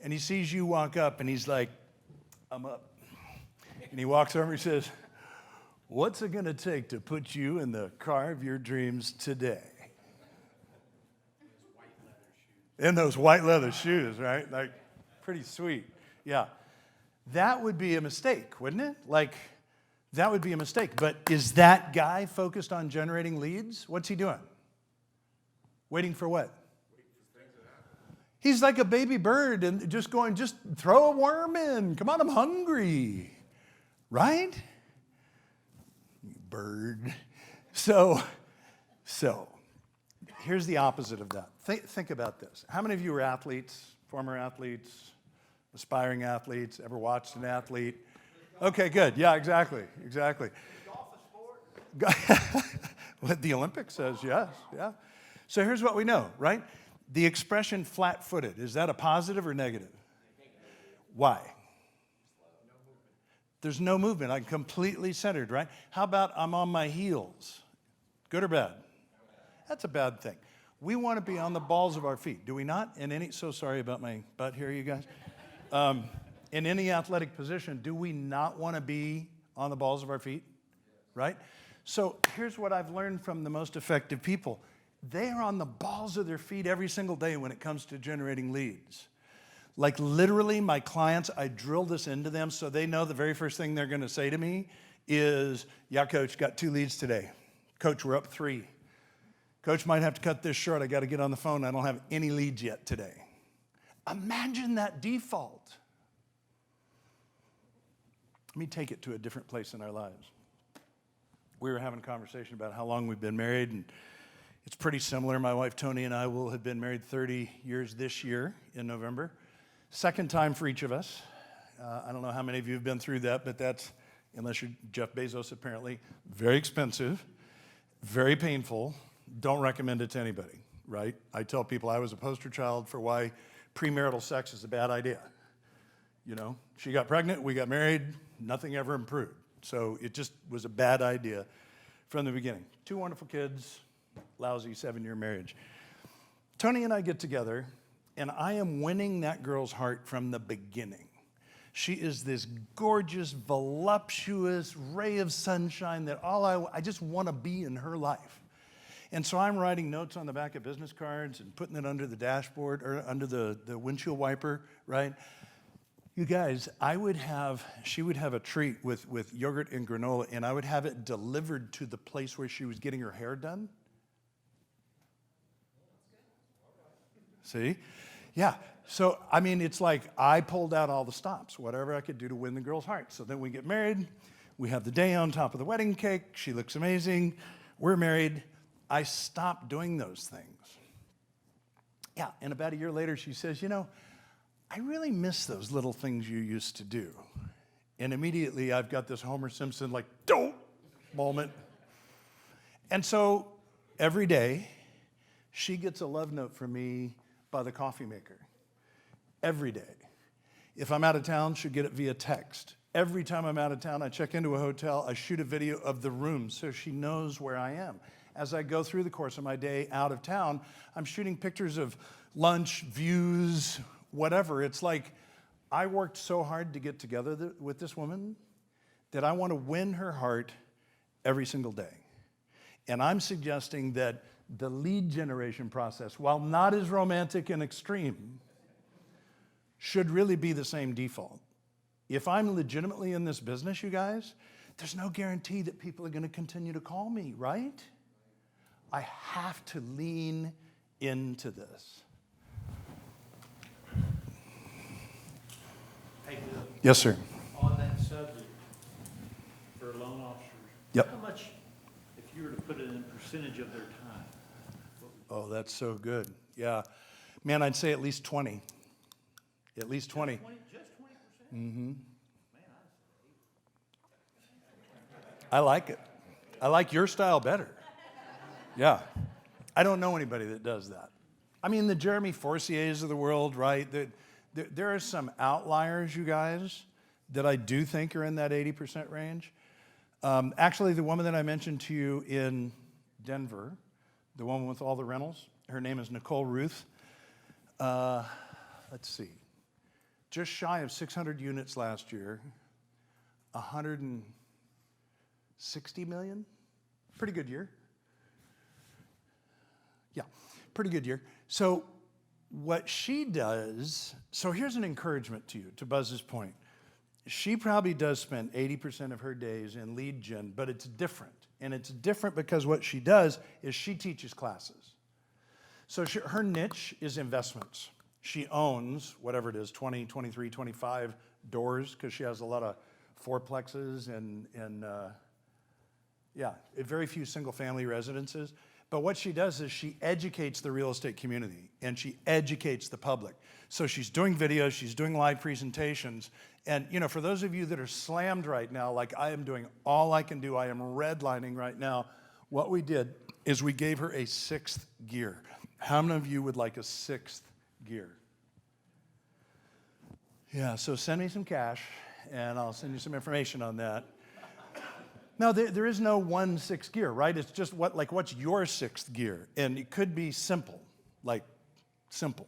And he sees you walk up and he's like, I'm up. And he walks over and he says, what's it going to take to put you in the car of your dreams today? In those white leather shoes, right? Like, pretty sweet. Yeah. That would be a mistake, wouldn't it? Like, that would be a mistake. But is that guy focused on generating leads? What's he doing? Waiting for what? He's like a baby bird and just going, just throw a worm in. Come on, I'm hungry. Right? Bird. So here's the opposite of that. Think about this. How many of you were athletes? Former athletes, aspiring athletes, ever watched an athlete? Okay, good. Yeah, exactly. What the Olympics says, yes, yeah. So here's what we know, right? The expression flat-footed, is that a positive or negative? Why? There's no movement. I'm completely centered, right? How about I'm on my heels? Good or bad? That's a bad thing. We want to be on the balls of our feet, do we not? So sorry about my butt here, you guys. In any athletic position, do we not want to be on the balls of our feet? Right? So here's what I've learned from the most effective people. They are on the balls of their feet every single day when it comes to generating leads. Like literally, my clients, I drill this into them so they know the very first thing they're going to say to me is, yeah, coach, got 2 leads today. Coach, we're up 3. Coach, might have to cut this short. I got to get on the phone. I don't have any leads yet today. Imagine that default. Let me take it to a different place in our lives. We were having a conversation about how long we've been married, and it's pretty similar. My wife, Tony, and I will have been married 30 years this year in November. Second time for each of us. I don't know how many of you have been through that, but that's, unless you're Jeff Bezos apparently, very expensive, very painful. Don't recommend it to anybody, right? I tell people I was a poster child for why premarital sex is a bad idea. You know, she got pregnant, we got married, nothing ever improved. So it just was a bad idea from the beginning. 2 wonderful kids, lousy 7-year marriage. Tony and I get together, and I am winning that girl's heart from the beginning. She is this gorgeous, voluptuous ray of sunshine that I just want to be in her life. And so I'm writing notes on the back of business cards and putting it under the dashboard or under the windshield wiper, right? You guys, she would have a treat with yogurt and granola, and I would have it delivered to the place where she was getting her hair done. See? Yeah. So, I mean, it's like I pulled out all the stops, whatever I could do to win the girl's heart. So then we get married. We have the day on top of the wedding cake. She looks amazing. We're married. I stopped doing those things. Yeah, and about a year later, she says, you know, I really miss those little things you used to do. And immediately, I've got this Homer Simpson, like, don't moment. And so every day, she gets a love note from me by the coffee maker. Every day. If I'm out of town, she'll get it via text. Every time I'm out of town, I check into a hotel, I shoot a video of the room so she knows where I am. As I go through the course of my day out of town, I'm shooting pictures of lunch, views, whatever. It's like I worked so hard to get together with this woman that I want to win her heart every single day. And I'm suggesting that the lead generation process, while not as romantic and extreme, should really be the same default. If I'm legitimately in this business, you guys, there's no guarantee that people are going to continue to call me, right? I have to lean into this. Hey, Bill, Yes, sir. on that subject, for loan officers, Yep. how much, if you were to put it in percentage of their time? Oh, that's so good. Yeah. Man, I'd say at least 20. At least 20. Just 20%? Mm-hmm. Man, I like it. I like your style better. Yeah. I don't know anybody that does that. I mean, the Jeremy Forciers of the world, right? There are some outliers, you guys, that I do think are in that 80% range. Actually, the woman that I mentioned to you in Denver, the woman with all the rentals, her name is Nicole Ruth. Let's see. Just shy of 600 units last year, 160 million. Pretty good year. Yeah, pretty good year. So what she does, so here's an encouragement to you, to Buzz's point. She probably does spend 80% of her days in lead gen, but it's different. And it's different because what she does is she teaches classes. So her niche is investments. She owns, whatever it is, 20, 23, 25 doors, because she has a lot of fourplexes and very few single-family residences. But what she does is she educates the real estate community and she educates the public. So she's doing videos, she's doing live presentations. And for those of you that are slammed right now, like I am doing all I can do, I am redlining right now. What we did is we gave her a 6th gear. How many of you would like a 6th gear? Yeah, so send me some cash and I'll send you some information on that. Now, there is no 1 6th gear, right? It's just what's your 6th gear? And it could be simple, like simple.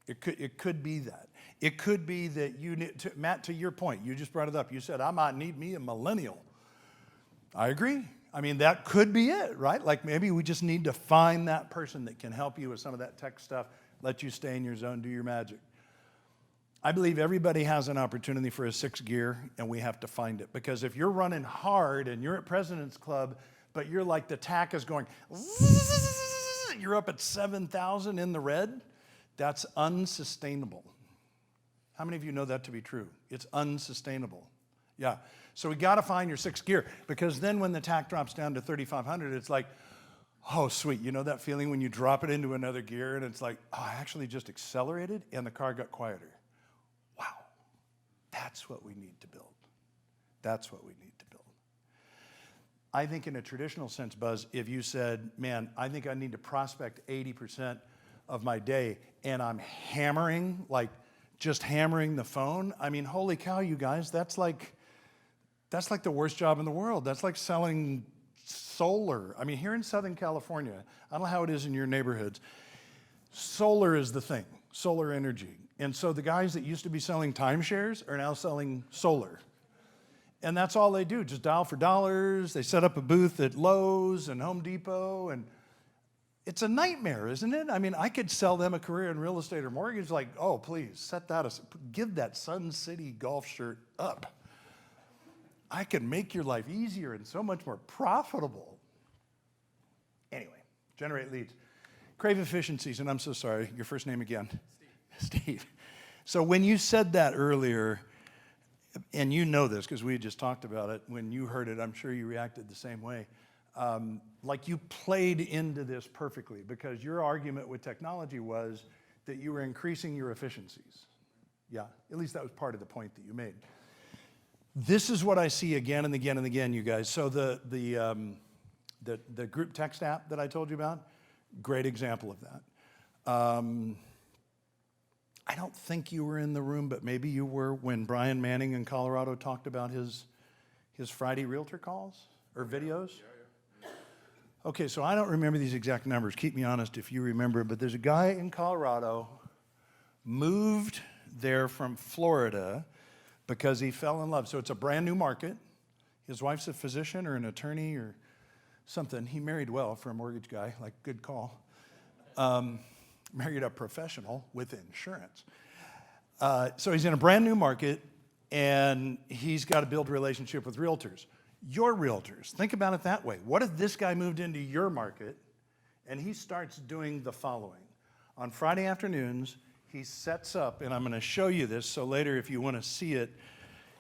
It could be that. It could be that you need to, Matt, to your point, you just brought it up. You said, I might need me a millennial. I agree. I mean, that could be it, right? Like maybe we just need to find that person that can help you with some of that tech stuff, let you stay in your zone, do your magic. I believe everybody has an opportunity for a 6th gear, and we have to find it. Because if you're running hard and you're at President's Club, but you're like the tack is going, you're up at 7,000 in the red, that's unsustainable. How many of you know that to be true? It's unsustainable. Yeah. So we got to find your 6th gear, because then when the tack drops down to 3,500, it's like, oh, sweet. You know that feeling when you drop it into another gear and it's like, oh, I actually just accelerated and the car got quieter. Wow. That's what we need to build. That's what we need to build. I think in a traditional sense, Buzz, if you said, man, I think I need to prospect 80% of my day and I'm hammering, like just hammering the phone, I mean, holy cow, you guys, that's like the worst job in the world. That's like selling solar. I mean, here in Southern California, I don't know how it is in your neighborhoods, solar is the thing, solar energy. And so the guys that used to be selling timeshares are now selling solar. And that's all they do, just dial for dollars. They set up a booth at Lowe's and Home Depot, and it's a nightmare, isn't it? I mean, I could sell them a career in real estate or mortgage, like, oh, please, set that aside. Give that Sun City golf shirt up. I could make your life easier and so much more profitable. Anyway, generate leads. Crave efficiencies, and I'm so sorry, your first name again? Steve. So when you said that earlier, and you know this because we just talked about it, when you heard it, I'm sure you reacted the same way. Like you played into this perfectly, because your argument with technology was that you were increasing your efficiencies. Yeah, at least that was part of the point that you made. This is what I see again and again and again, you guys. So the group text app that I told you about, great example of that. I don't think you were in the room, but maybe you were when Brian Manning in Colorado talked about his Friday realtor calls or videos. Yeah. Okay, so I don't remember these exact numbers. Keep me honest if you remember, but there's a guy in Colorado, moved there from Florida because he fell in love. So it's a brand new market. His wife's a physician or an attorney or something. He married well for a mortgage guy, like good call. Married a professional with insurance. So he's in a brand new market, and he's got to build a relationship with realtors. Your realtors, think about it that way. What if this guy moved into your market, and he starts doing the following? On Friday afternoons, he sets up, and I'm going to show you this, so later if you want to see it,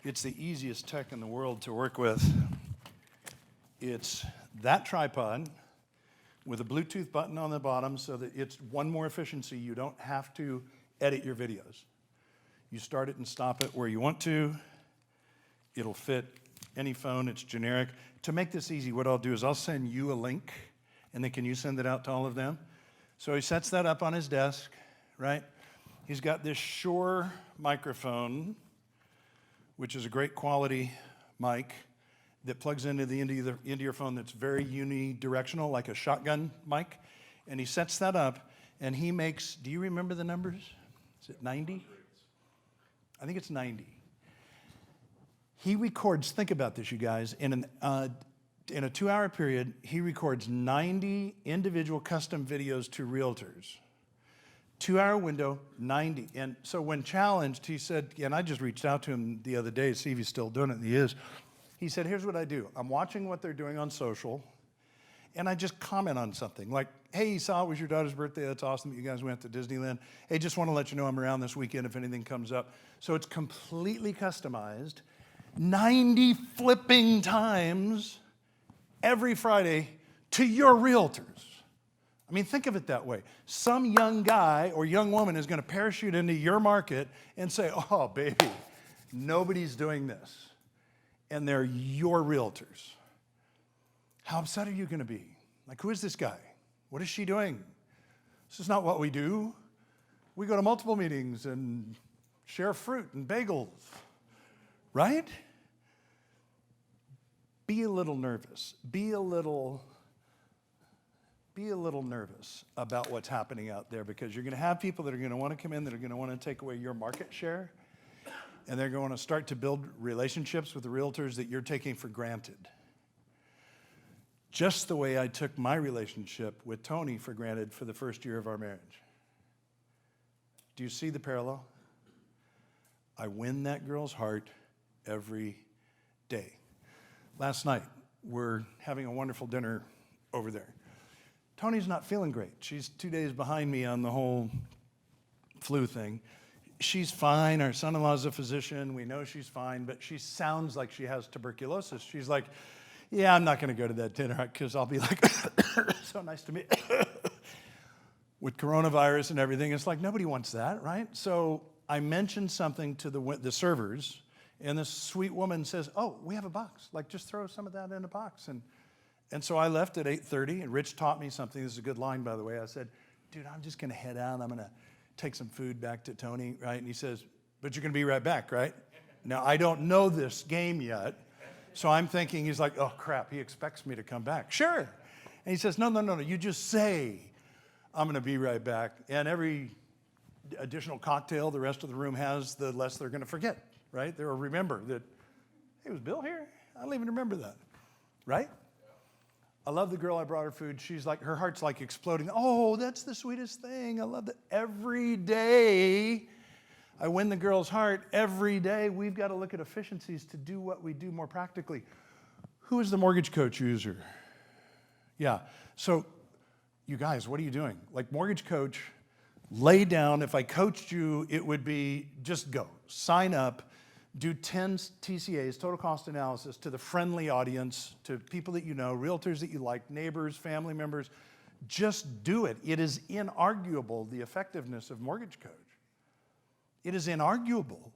it's the easiest tech in the world to work with. It's that tripod with a Bluetooth button on the bottom so that it's one more efficiency. You don't have to edit your videos. You start it and stop it where you want to. It'll fit any phone. It's generic. To make this easy, what I'll do is I'll send you a link, and then can you send it out to all of them? So he sets that up on his desk, right? He's got this Shure microphone, which is a great quality mic that plugs into the into your phone that's very unidirectional, like a shotgun mic. And he sets that up, and he makes, do you remember the numbers? Is it 90? I think it's 90. He records, think about this, you guys, in a 2-hour period, he records 90 individual custom videos to realtors. 2-hour window, 90. And so when challenged, he said, and I just reached out to him the other day to see if he's still doing it, and he is. He said, here's what I do. I'm watching what they're doing on social, and I just comment on something. Like, hey, Esau, it was your daughter's birthday. That's awesome that you guys went to Disneyland. Hey, just want to let you know I'm around this weekend if anything comes up. So it's completely customized. 90 flipping times every Friday, to your realtors. I mean, think of it that way. Some young guy or young woman is going to parachute into your market and say, oh, baby, nobody's doing this. And they're your realtors. How upset are you going to be? Like, who is this guy? What is she doing? This is not what we do. We go to multiple meetings and share fruit and bagels, right? Be a little nervous. Be a little nervous about what's happening out there, because you're going to have people that are going to want to come in, that are going to want to take away your market share, and they're going to start to build relationships with the realtors that you're taking for granted. Just the way I took my relationship with Tony for granted for the first year of our marriage. Do you see the parallel? I win that girl's heart every day. Last night, we're having a wonderful dinner over there. Tony's not feeling great. She's 2 days behind me on the whole flu thing. She's fine. Our son-in-law's a physician. We know she's fine, but she sounds like she has tuberculosis. She's like, yeah, I'm not going to go to that dinner because I'll be like, so nice to meet you. With coronavirus and everything, it's like nobody wants that, right? So I mentioned something to the servers, and this sweet woman says, oh, we have a box. Like, just throw some of that in a box. And so I left at 8:30, and Rich taught me something. This is a good line, by the way. I said, dude, I'm just going to head out. I'm going to take some food back to Tony, right? And he says, but you're going to be right back, right? Now, I don't know this game yet, so I'm thinking, he's like, oh, crap, he expects me to come back. Sure. And he says, no, you just say, I'm going to be right back. And every additional cocktail the rest of the room has, the less they're going to forget, right? They'll remember that, hey, was Bill here? I don't even remember that, right? I love the girl. I brought her food. She's like, her heart's like exploding. Oh, that's the sweetest thing. I love that. Every day, I win the girl's heart. Every day, we've got to look at efficiencies to do what we do more practically. Who is the mortgage coach user? Yeah. So, you guys, what are you doing? Like, mortgage coach, lay down. If I coached you, it would be just go. Sign up. Do 10 TCAs, total cost analysis, to the friendly audience, to people that you know, realtors that you like, neighbors, family members. Just do it. It is inarguable, the effectiveness of Mortgage Coach. It is inarguable.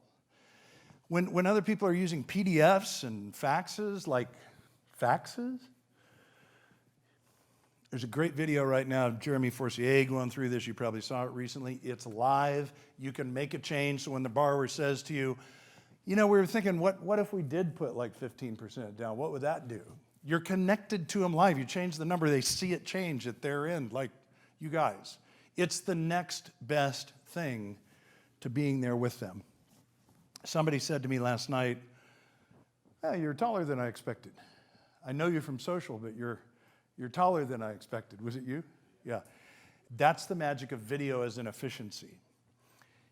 When other people are using PDFs and faxes, like faxes, there's a great video right now of Jeremy Forcier going through this. You probably saw it recently. It's live. You can make a change. So when the borrower says to you, you know, we were thinking, what if we did put like 15% down? What would that do? You're connected to them live. You change the number, they see it change at their end, like you guys. It's the next best thing to being there with them. Somebody said to me last night, hey, you're taller than I expected. I know you from social, but you're taller than I expected. Was it you? Yeah. That's the magic of video as an efficiency.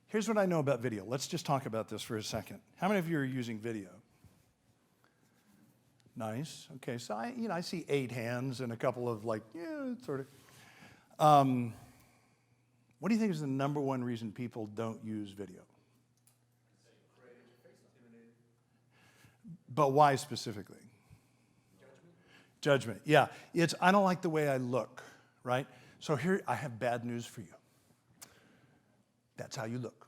Here's what I know about video. Let's just talk about this for a second. How many of you are using video? Nice. Okay, so I see 8 hands and a couple of like, yeah, sort of. What do you think is the number one reason people don't use video? But why specifically? Judgment. Yeah, it's I don't like the way I look, right? So here, I have bad news for you. That's how you look.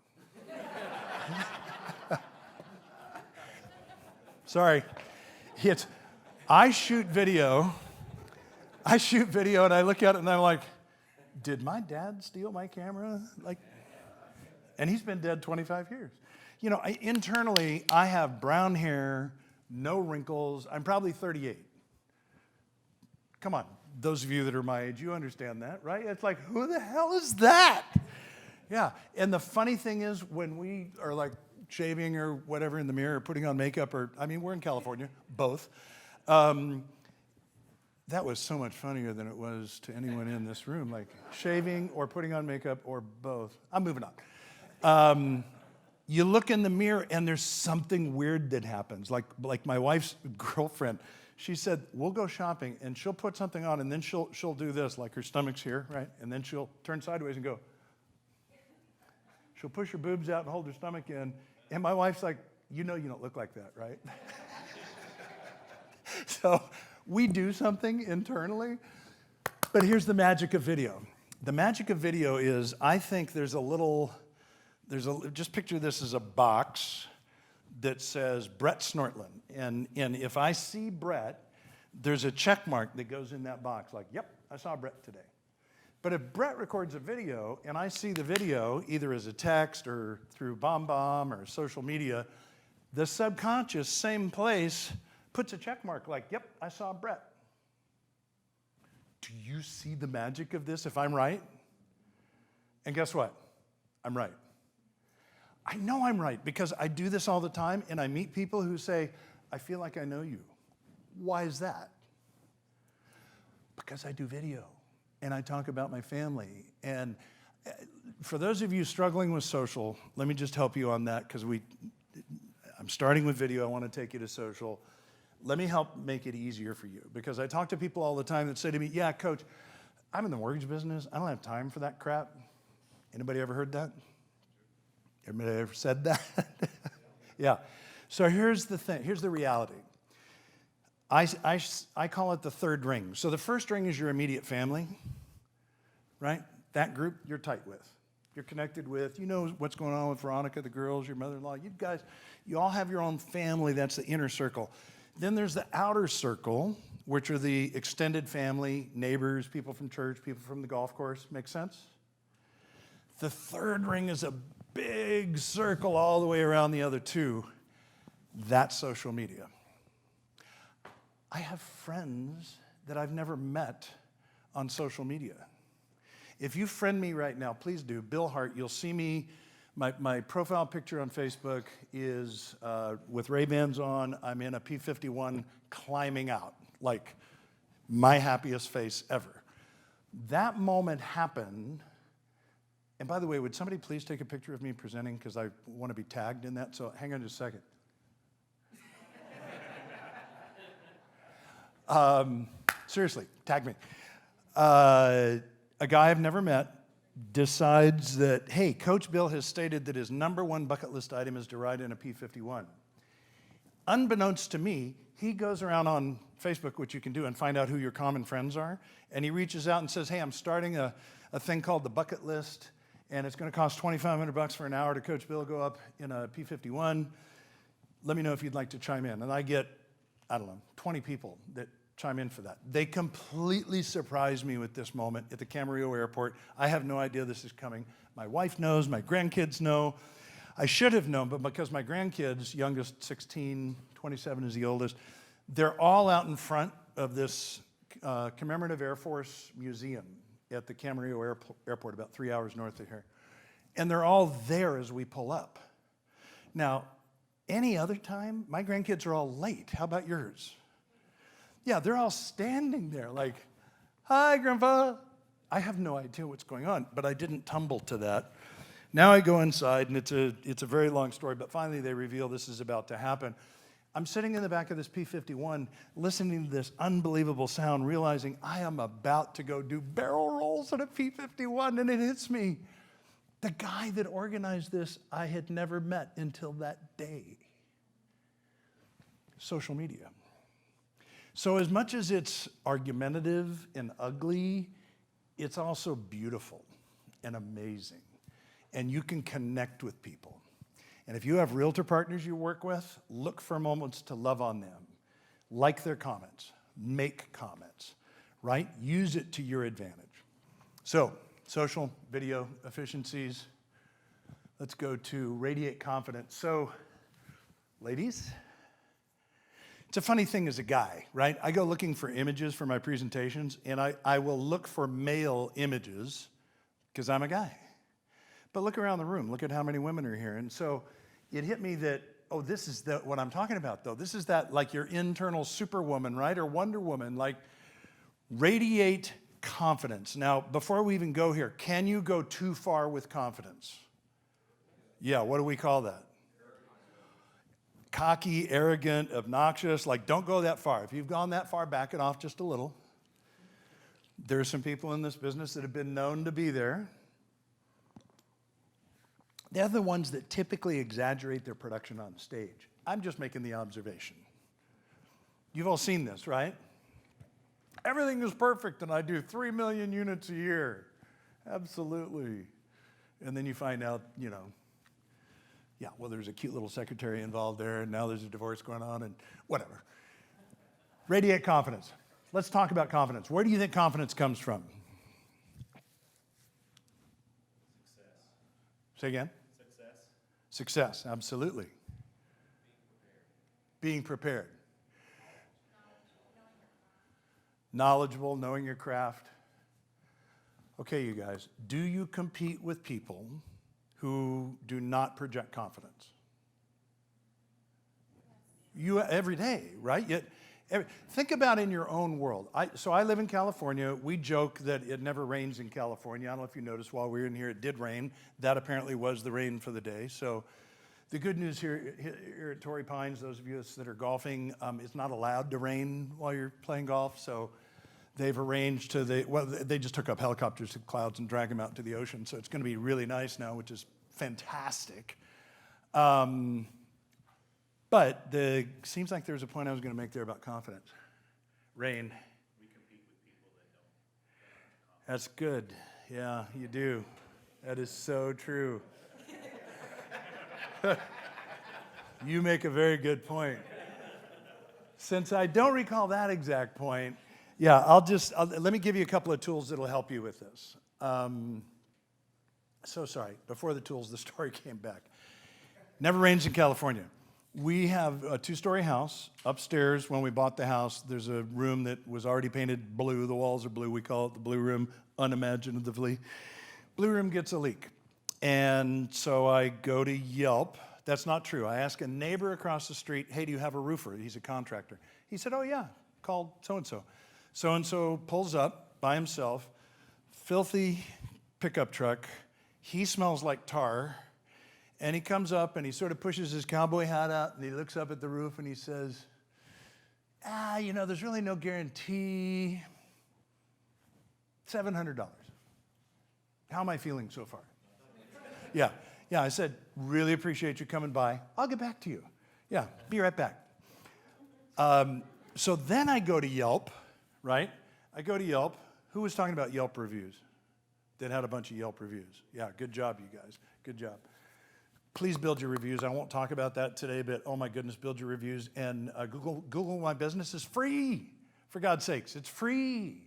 Sorry. I shoot video and I look at it and I'm like, did my dad steal my camera? And he's been dead 25 years. You know, internally, I have brown hair, no wrinkles. I'm probably 38. Come on, those of you that are my age, you understand that, right? It's like, who the hell is that? Yeah, and the funny thing is when we are like shaving or whatever in the mirror or putting on makeup we're in California, both. That was so much funnier than it was to anyone in this room, like shaving or putting on makeup or both. I'm moving on. You look in the mirror and there's something weird that happens. Like my wife's girlfriend, she said, we'll go shopping and she'll put something on and then she'll do this, like her stomach's here, right? And then she'll turn sideways and go. She'll push her boobs out and hold her stomach in. And my wife's like, you know you don't look like that, right? So we do something internally. But here's the magic of video. The magic of video is, I think just picture this as a box that says Brett Snortland. And if I see Brett, there's a check mark that goes in that box, like, yep, I saw Brett today. But if Brett records a video and I see the video either as a text or through BombBomb or social media, the subconscious, same place, puts a check mark like, yep, I saw Brett. Do you see the magic of this if I'm right? And guess what? I'm right. I know I'm right because I do this all the time and I meet people who say, I feel like I know you. Why is that? Because I do video and I talk about my family. And for those of you struggling with social, let me just help you on that because I'm starting with video. I want to take you to social. Let me help make it easier for you because I talk to people all the time that say to me, yeah, coach, I'm in the mortgage business. I don't have time for that crap. Anybody ever heard that? Everybody ever said that? Yeah. So here's the thing. Here's the reality. I call it the third ring. So the first ring is your immediate family, right? That group you're tight with. You're connected with. You know what's going on with Veronica, the girls, your mother-in-law. You guys, you all have your own family. That's the inner circle. Then there's the outer circle, which are the extended family, neighbors, people from church, people from the golf course. Make sense? The third ring is a big circle all the way around the other two. That's social media. I have friends that I've never met on social media. If you friend me right now, please do. Bill Hart, you'll see me. My profile picture on Facebook is with Ray-Bans on. I'm in a P-51 climbing out, like my happiest face ever. That moment happened. And by the way, would somebody please take a picture of me presenting because I want to be tagged in that? So hang on just a second. Seriously, tag me. A guy I've never met decides that, hey, Coach Bill has stated that his number one bucket list item is to ride in a P-51. Unbeknownst to me, he goes around on Facebook, which you can do, and find out who your common friends are, and he reaches out and says, hey, I'm starting a thing called the bucket list, and it's going to cost $2,500 for an hour to Coach Bill go up in a P-51. Let me know if you'd like to chime in. And I get, 20 people that chime in for that. They completely surprised me with this moment at the Camarillo airport. I have no idea this is coming. My wife knows, my grandkids know. I should have known, but because my grandkids, youngest 16, 27 is the oldest, they're all out in front of this commemorative Air Force museum at the Camarillo airport, about 3 hours north of here. And they're all there as we pull up. Now, any other time, my grandkids are all late. How about yours? Yeah, they're all standing there like, hi, Grandpa. I have no idea what's going on, but I didn't tumble to that. Now I go inside, and it's a very long story, but finally they reveal this is about to happen. I'm sitting in the back of this P-51, listening to this unbelievable sound, realizing I am about to go do barrel rolls in a P-51, and it hits me. The guy that organized this, I had never met until that day. Social media. So as much as it's argumentative and ugly, it's also beautiful and amazing. And you can connect with people. And if you have realtor partners you work with, look for moments to love on them. Like their comments. Make comments. Right? Use it to your advantage. So, social, video, efficiencies. Let's go to radiate confidence. So, ladies, it's a funny thing as a guy, right? I go looking for images for my presentations, and I will look for male images because I'm a guy. But look around the room. Look at how many women are here. And so it hit me that, oh, this is what I'm talking about, though. This is that, like your internal superwoman, right? Or Wonder Woman, like radiate confidence. Now, before we even go here, can you go too far with confidence? Yeah, what do we call that? Cocky, arrogant, obnoxious. Like, don't go that far. If you've gone that far, back it off just a little. There are some people in this business that have been known to be there. They're the ones that typically exaggerate their production on stage. I'm just making the observation. You've all seen this, right? everything is perfect and I do 3 million units a year. Absolutely. And then you find out, yeah, well, there's a cute little secretary involved there, and now there's a divorce going on, and whatever. Radiate confidence. Let's talk about confidence. Where do you think confidence comes from? Success. Say again? Success. Success, absolutely. Being prepared. Knowledgeable, knowing your craft. Okay, you guys, do you compete with people who do not project confidence? You every day, right? Yet, think about in your own world. So I live in California. We joke that it never rains in California. I don't know if you noticed while we were in here, it did rain. That apparently was the rain for the day. So the good news here at Torrey Pines, those of you that are golfing, it's not allowed to rain while you're playing golf. So they've arranged they just took up helicopters to clouds and drag them out to the ocean. So it's going to be really nice now, which is fantastic. But seems like there's a point I was going to make there about confidence. Rain. We compete with people that don't. That's good. Yeah, you do. That is so true. You make a very good point. Since I don't recall that exact point, yeah, let me give you a couple of tools that'll help you with this. So sorry, before the tools, the story came back. Never rains in California. We have a 2-story house. Upstairs, when we bought the house, there's a room that was already painted blue. The walls are blue. We call it the blue room, unimaginatively. Blue room gets a leak. And so I go to Yelp. That's not true. I ask a neighbor across the street, hey, do you have a roofer? He's a contractor. He said, oh, yeah, call so-and-so. So-and-so pulls up by himself, filthy pickup truck. He smells like tar. And he comes up and he sort of pushes his cowboy hat out and he looks up at the roof and he says, there's really no guarantee. $700. How am I feeling so far? Yeah, I said, really appreciate you coming by. I'll get back to you. Yeah, be right back. So then I go to Yelp, right? I go to Yelp. Who was talking about Yelp reviews? That had a bunch of Yelp reviews. Yeah, good job, you guys. Good job. Please build your reviews. I won't talk about that today, but oh my goodness, build your reviews. And Google My Business is free. For God's sakes, it's free.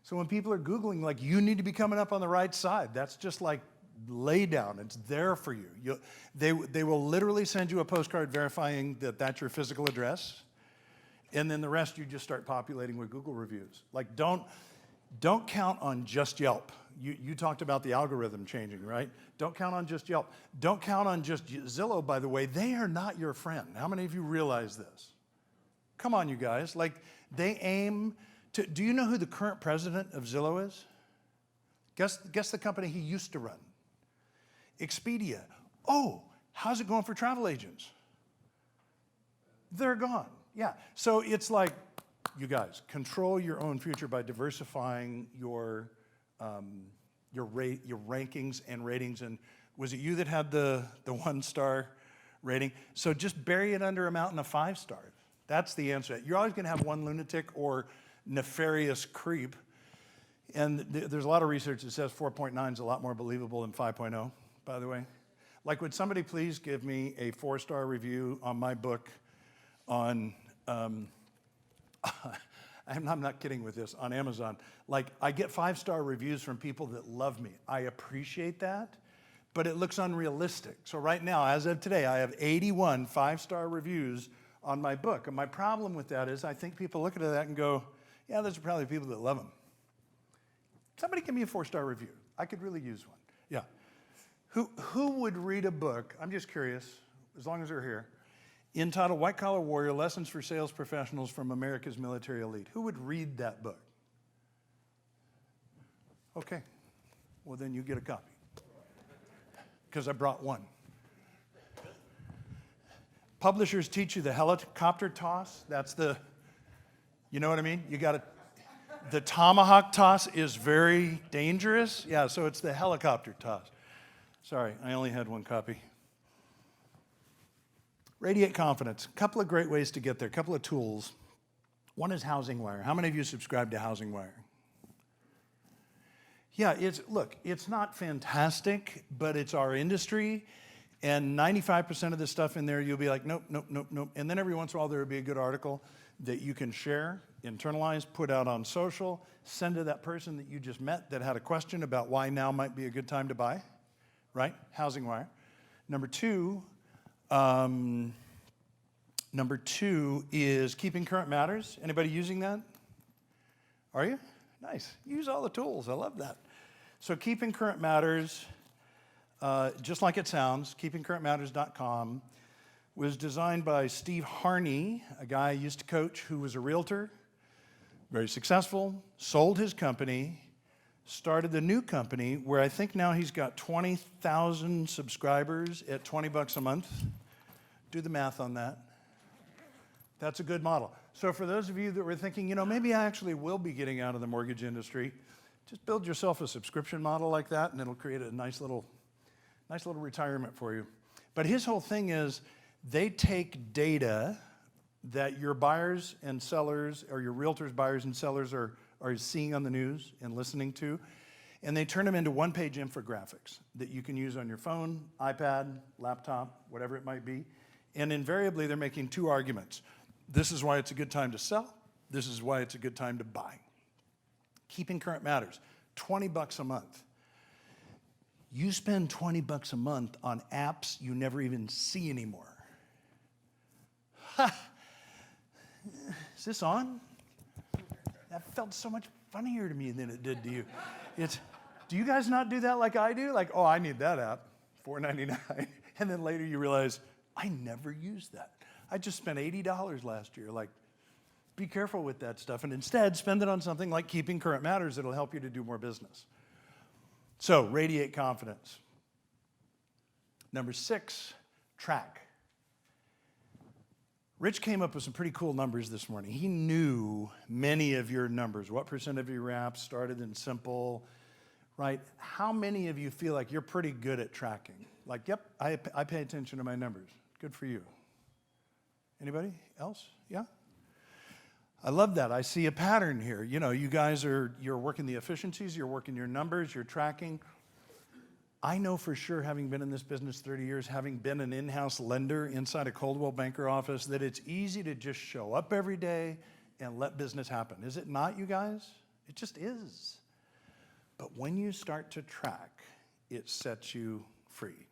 So when people are Googling, like, you need to be coming up on the right side, that's just like lay down. It's there for you. They will literally send you a postcard verifying that that's your physical address. And then the rest you just start populating with Google reviews. Like, don't count on just Yelp. You talked about the algorithm changing, right? Don't count on just Yelp. Don't count on just Zillow, by the way. They are not your friend. How many of you realize this? Come on, you guys. Like, they aim to... Do you know who the current president of Zillow is? Guess the company he used to run. Expedia. Oh, how's it going for travel agents? They're gone. Yeah. So it's like, you guys, control your own future by diversifying your rankings and ratings. And was it you that had the 1-star rating? So just bury it under a mountain of 5 stars. That's the answer. You're always going to have one lunatic or nefarious creep. And there's a lot of research that says 4.9 is a lot more believable than 5.0, by the way. Like, would somebody please give me a 4-star review on my book on... I'm not kidding with this, on Amazon. Like, I get 5-star reviews from people that love me. I appreciate that, but it looks unrealistic. So right now, as of today, I have 81 5-star reviews on my book. And my problem with that is I think people look at that and go, yeah, those are probably people that love them. Somebody give me a 4-star review. I could really use one. Yeah. Who would read a book, I'm just curious, as long as they're here, entitled White Collar Warrior, Lessons for Sales Professionals from America's Military Elite? Who would read that book? Okay. Well, then you get a copy. Because I brought one. Publishers teach you the helicopter toss. That's you know what I mean? The tomahawk toss is very dangerous. Yeah, so it's the helicopter toss. Sorry, I only had one copy. Radiate confidence. A couple of great ways to get there, a couple of tools. One is Housing Wire. How many of you subscribe to Housing Wire? Yeah, it's not fantastic, but it's our industry, and 95% of the stuff in there, you'll be like, nope, nope, nope, nope. And then every once in a while, there will be a good article that you can share, internalize, put out on social, send to that person that you just met that had a question about why now might be a good time to buy, right? Housing Wire. Number two is Keeping Current Matters. Anybody using that? Are you? Nice. Use all the tools. I love that. So Keeping Current Matters, just like it sounds, keepingcurrentmatters.com, was designed by Steve Harney, a guy I used to coach who was a realtor, very successful, sold his company, started the new company where I think now he's got 20,000 subscribers at $20 a month. Do the math on that. That's a good model. So for those of you that were thinking, maybe I actually will be getting out of the mortgage industry, just build yourself a subscription model like that, and it'll create a nice little retirement for you. But his whole thing is they take data that your buyers and sellers, or your realtors, buyers and sellers are seeing on the news and listening to, and they turn them into one-page infographics that you can use on your phone, iPad, laptop, whatever it might be. And invariably, they're making two arguments. This is why it's a good time to sell. This is why it's a good time to buy. Keeping Current Matters, $20 a month. You spend $20 a month on apps you never even see anymore. Ha! Is this on? That felt so much funnier to me than it did to you. Do you guys not do that like I do? Like, oh, I need that app, $4.99. And then later you realize, I never used that. I just spent $80 last year. Like, be careful with that stuff. And instead, spend it on something like Keeping Current Matters that'll help you to do more business. So, radiate confidence. Number 6, track. Rich came up with some pretty cool numbers this morning. He knew many of your numbers. What % of your apps started in simple, right? How many of you feel like you're pretty good at tracking? Like, yep, I pay attention to my numbers. Good for you. Anybody else? Yeah? I love that. I see a pattern here. You guys you're working the efficiencies, you're working your numbers, you're tracking. I know for sure, having been in this business 30 years, having been an in-house lender inside a Coldwell Banker office, that it's easy to just show up every day and let business happen. Is it not, you guys? It just is. But when you start to track, it sets you free.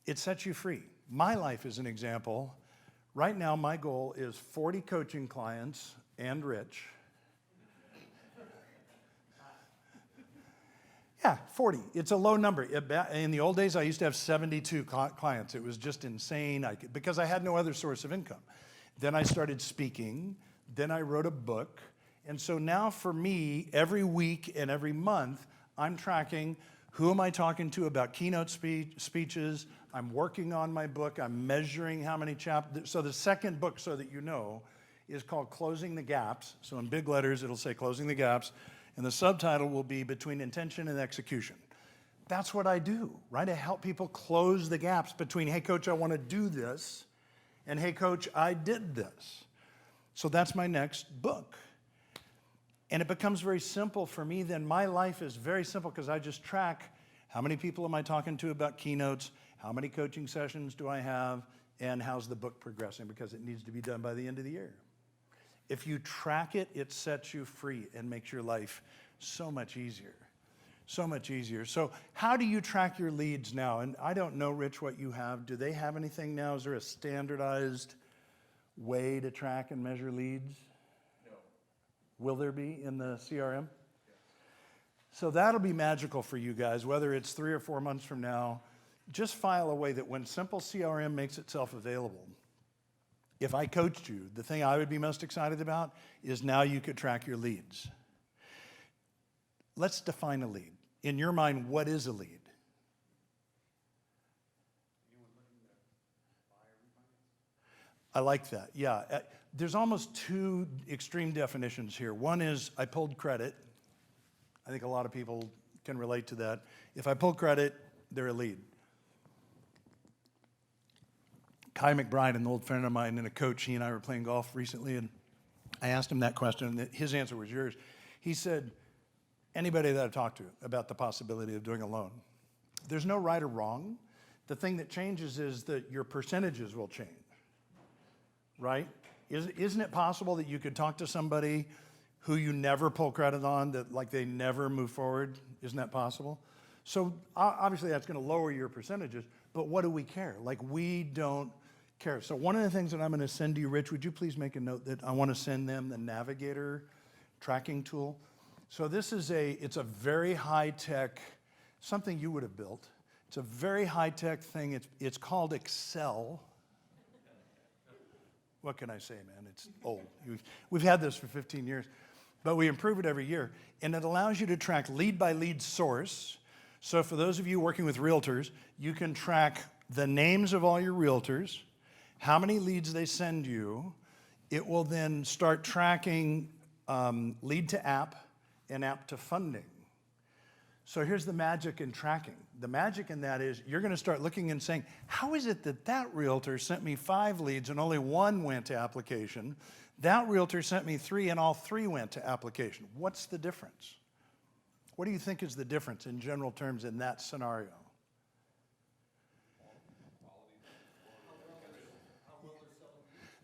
It sets you free. My life is an example. Right now, my goal is 40 coaching clients and Rich. Yeah, 40. It's a low number. In the old days, I used to have 72 clients. It was just insane because I had no other source of income. Then I started speaking. Then I wrote a book. And so now for me, every week and every month, I'm tracking who am I talking to about keynote speeches. I'm working on my book. I'm measuring how many chapters. So the second book, so that you know, is called Closing the Gaps. So in big letters, it'll say Closing the Gaps. And the subtitle will be Between Intention and Execution. That's what I do, right? I help people close the gaps between, hey, coach, I want to do this, and hey, coach, I did this. So that's my next book. And it becomes very simple for me then. My life is very simple because I just track how many people am I talking to about keynotes, how many coaching sessions do I have, and how's the book progressing, because it needs to be done by the end of the year. If you track it, it sets you free and makes your life so much easier. So much easier. So how do you track your leads now? And I don't know, Rich, what you have. Do they have anything now? Is there a standardized way to track and measure leads? No. Will there be in the CRM? Yes. So that'll be magical for you guys, whether it's 3 or 4 months from now. Just file away that when Simple CRM makes itself available, if I coached you, the thing I would be most excited about is now you could track your leads. Let's define a lead. In your mind, what is a lead? I like that, yeah. There's almost 2 extreme definitions here. One is I pulled credit. I think a lot of people can relate to that. If I pull credit, they're a lead. Kai McBride, an old friend of mine and a coach, he and I were playing golf recently, and I asked him that question, and his answer was yours. He said, anybody that I talked to about the possibility of doing a loan, there's no right or wrong. The thing that changes is that your percentages will change, right? Isn't it possible that you could talk to somebody who you never pull credit on, that like they never move forward? Isn't that possible? So obviously that's going to lower your percentages, but what do we care? Like, we don't care. So one of the things that I'm going to send to you, Rich, would you please make a note that I want to send them the Navigator tracking tool? So this is it's a very high-tech, something you would have built. It's a very high-tech thing. It's called Excel. What can I say, man? It's old. We've had this for 15 years, but we improve it every year. And it allows you to track lead by lead source. So for those of you working with realtors, you can track the names of all your realtors, how many leads they send you. It will then start tracking lead to app and app to funding. So here's the magic in tracking. The magic in that is you're going to start looking and saying, how is it that that realtor sent me 5 leads and only 1 went to application? That realtor sent me 3 and all 3 went to application. What's the difference? What do you think is the difference in general terms in that scenario?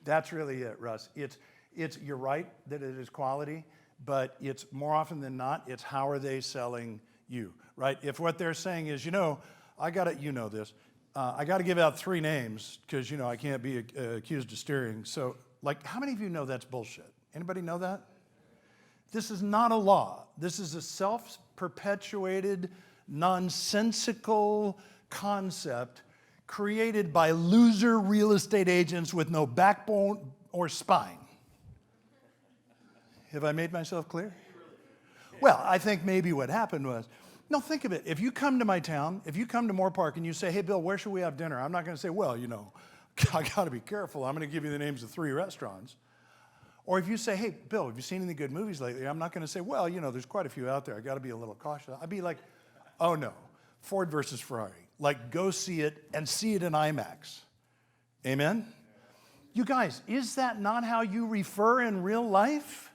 That's really it, Russ. You're right that it is quality, but it's more often than not, it's how are they selling you, right? If what they're saying is, I got to, this, I got to give out 3 names because, I can't be accused of steering. So, like, how many of you know that's bullshit? Anybody know that? This is not a law. This is a self-perpetuated, nonsensical concept created by loser real estate agents with no backbone or spine. Have I made myself clear? Well, I think maybe what happened was, no, think of it. If you come to my town, if you come to Moore Park and you say, hey, Bill, where should we have dinner? I'm not going to say, well, I got to be careful. I'm going to give you the names of 3 restaurants. Or if you say, hey, Bill, have you seen any good movies lately? I'm not going to say, well, there's quite a few out there. I got to be a little cautious. I'd be like, oh, no, Ford versus Ferrari. Like, go see it and see it in IMAX. Amen? You guys, is that not how you refer in real life?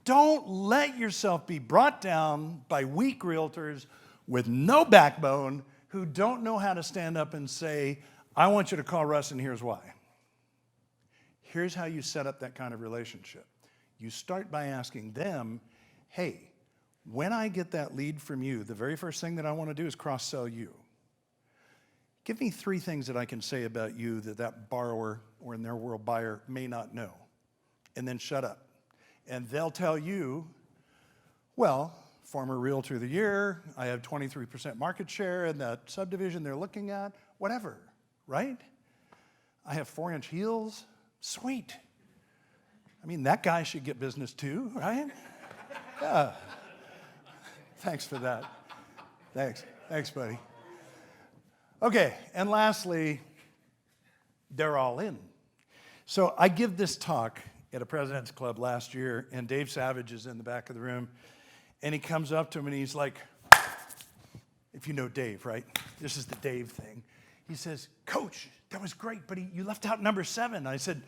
Don't let yourself be brought down by weak realtors with no backbone who don't know how to stand up and say, I want you to call Russ and here's why. Here's how you set up that kind of relationship. You start by asking them, hey, when I get that lead from you, the very first thing that I want to do is cross-sell you. Give me 3 things that I can say about you that borrower, or in their world, buyer, may not know. And then shut up. And they'll tell you, well, former Realtor of the Year, I have 23% market share in that subdivision they're looking at, whatever, right? I have 4-inch heels. Sweet. I mean, that guy should get business too, right? Yeah. Thanks for that. Thanks, buddy. Okay, and lastly, they're all in. So I give this talk at a President's Club last year, and Dave Savage is in the back of the room, and he comes up to him and he's like, if you know Dave, right? This is the Dave thing. He says, Coach, that was great, but you left out number 7. I said,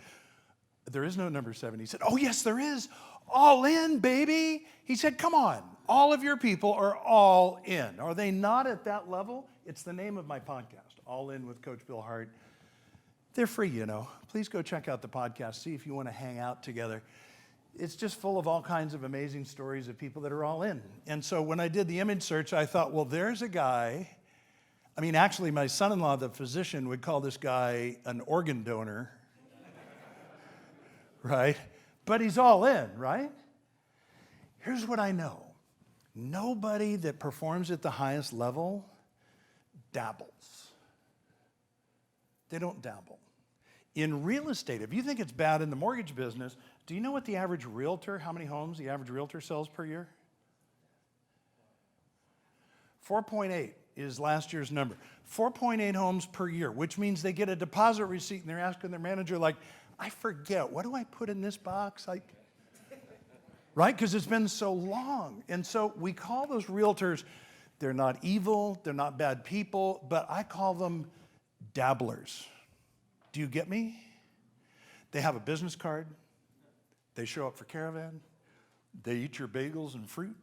there is no number 7. He said, oh, yes, there is. All in, baby. He said, come on. All of your people are all in. Are they not at that level? It's the name of my podcast, All In with Coach Bill Hart. They're free, Please go check out the podcast. See if you want to hang out together. It's just full of all kinds of amazing stories of people that are all in. And so when I did the image search, I thought, well, there's a guy. Actually, my son-in-law, the physician, would call this guy an organ donor, right? But he's all in, right? Here's what I know. Nobody that performs at the highest level dabbles. They don't dabble. In real estate, if you think it's bad in the mortgage business, do you know what the average realtor, how many homes the average realtor sells per year? 4.8 is last year's number. 4.8 homes per year, which means they get a deposit receipt and they're asking their manager, like, I forget, what do I put in this box? Right? Because it's been so long. And so we call those realtors, they're not evil, they're not bad people, but I call them dabblers. Do you get me? They have a business card. They show up for caravan. They eat your bagels and fruit,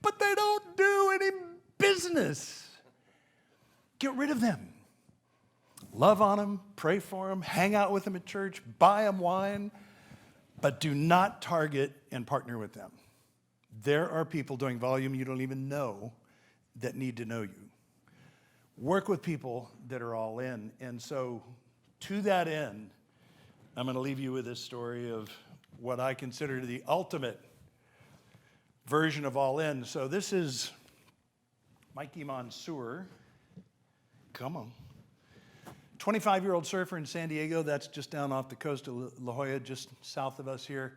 but they don't do any business. Get rid of them. Love on them, pray for them, hang out with them at church, buy them wine, but do not target and partner with them. There are people doing volume you don't even know that need to know you. Work with people that are all in. And so to that end, I'm going to leave you with this story of what I consider the ultimate version of all in. So this is Mikey Mansour. Come on. 25-year-old surfer in San Diego. That's just down off the coast of La Jolla, just south of us here.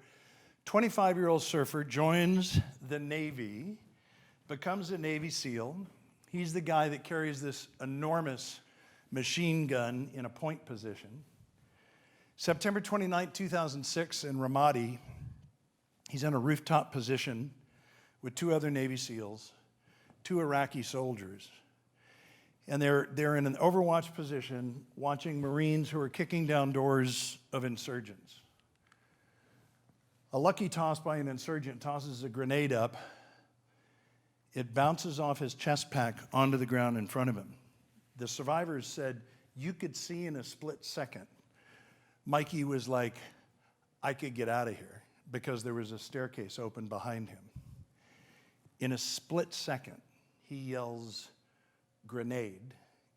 25-year-old surfer joins the Navy, becomes a Navy SEAL. He's the guy that carries this enormous machine gun in a point position. September 29, 2006, in Ramadi, he's in a rooftop position with 2 other Navy SEALs, 2 Iraqi soldiers. And they're in an overwatch position watching Marines who are kicking down doors of insurgents. A lucky toss by an insurgent tosses a grenade up. It bounces off his chest pack onto the ground in front of him. The survivors said, you could see in a split second, Mikey was like, I could get out of here, because there was a staircase open behind him. In a split second, he yells, grenade,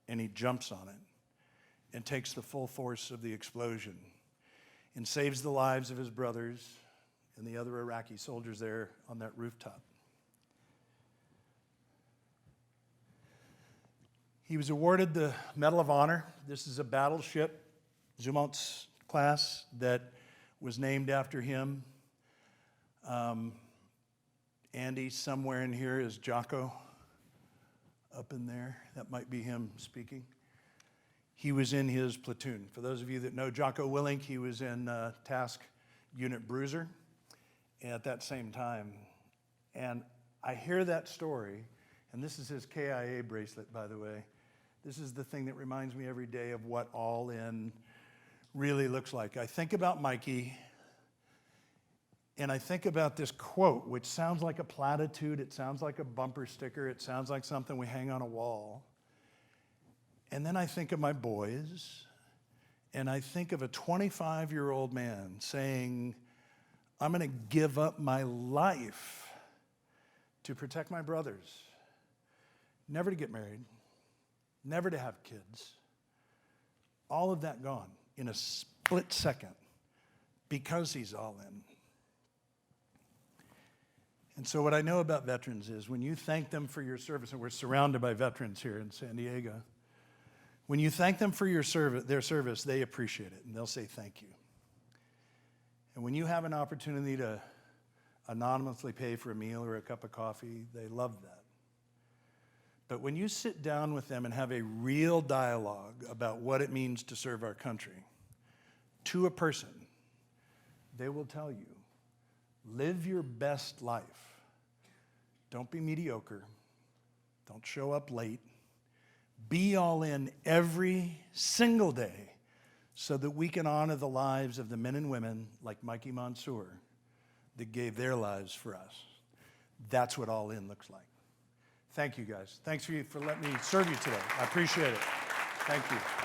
and he jumps on it and takes the full force of the explosion and saves the lives of his brothers and the other Iraqi soldiers there on that rooftop. He was awarded the Medal of Honor. This is a battleship, Zumwalt class, that was named after him. Andy, somewhere in here, is Jocko up in there. That might be him speaking. He was in his platoon. For those of you that know Jocko Willink, he was in Task Unit Bruiser at that same time. And I hear that story, and this is his KIA bracelet, by the way. This is the thing that reminds me every day of what all in really looks like. I think about Mikey, and I think about this quote, which sounds like a platitude, it sounds like a bumper sticker, it sounds like something we hang on a wall. And then I think of my boys, and I think of a 25-year-old man saying, I'm going to give up my life to protect my brothers, never to get married, never to have kids. All of that gone in a split second because he's all in. And so what I know about veterans is when you thank them for your service, and we're surrounded by veterans here in San Diego, when you thank them for their service, they appreciate it, and they'll say thank you. And when you have an opportunity to anonymously pay for a meal or a cup of coffee, they love that. But when you sit down with them and have a real dialogue about what it means to serve our country, to a person, they will tell you, live your best life. Don't be mediocre. Don't show up late. Be all in every single day so that we can honor the lives of the men and women like Mikey Mansour that gave their lives for us. That's what all in looks like. Thank you, guys. Thanks for letting me serve you today. I appreciate it. Thank you.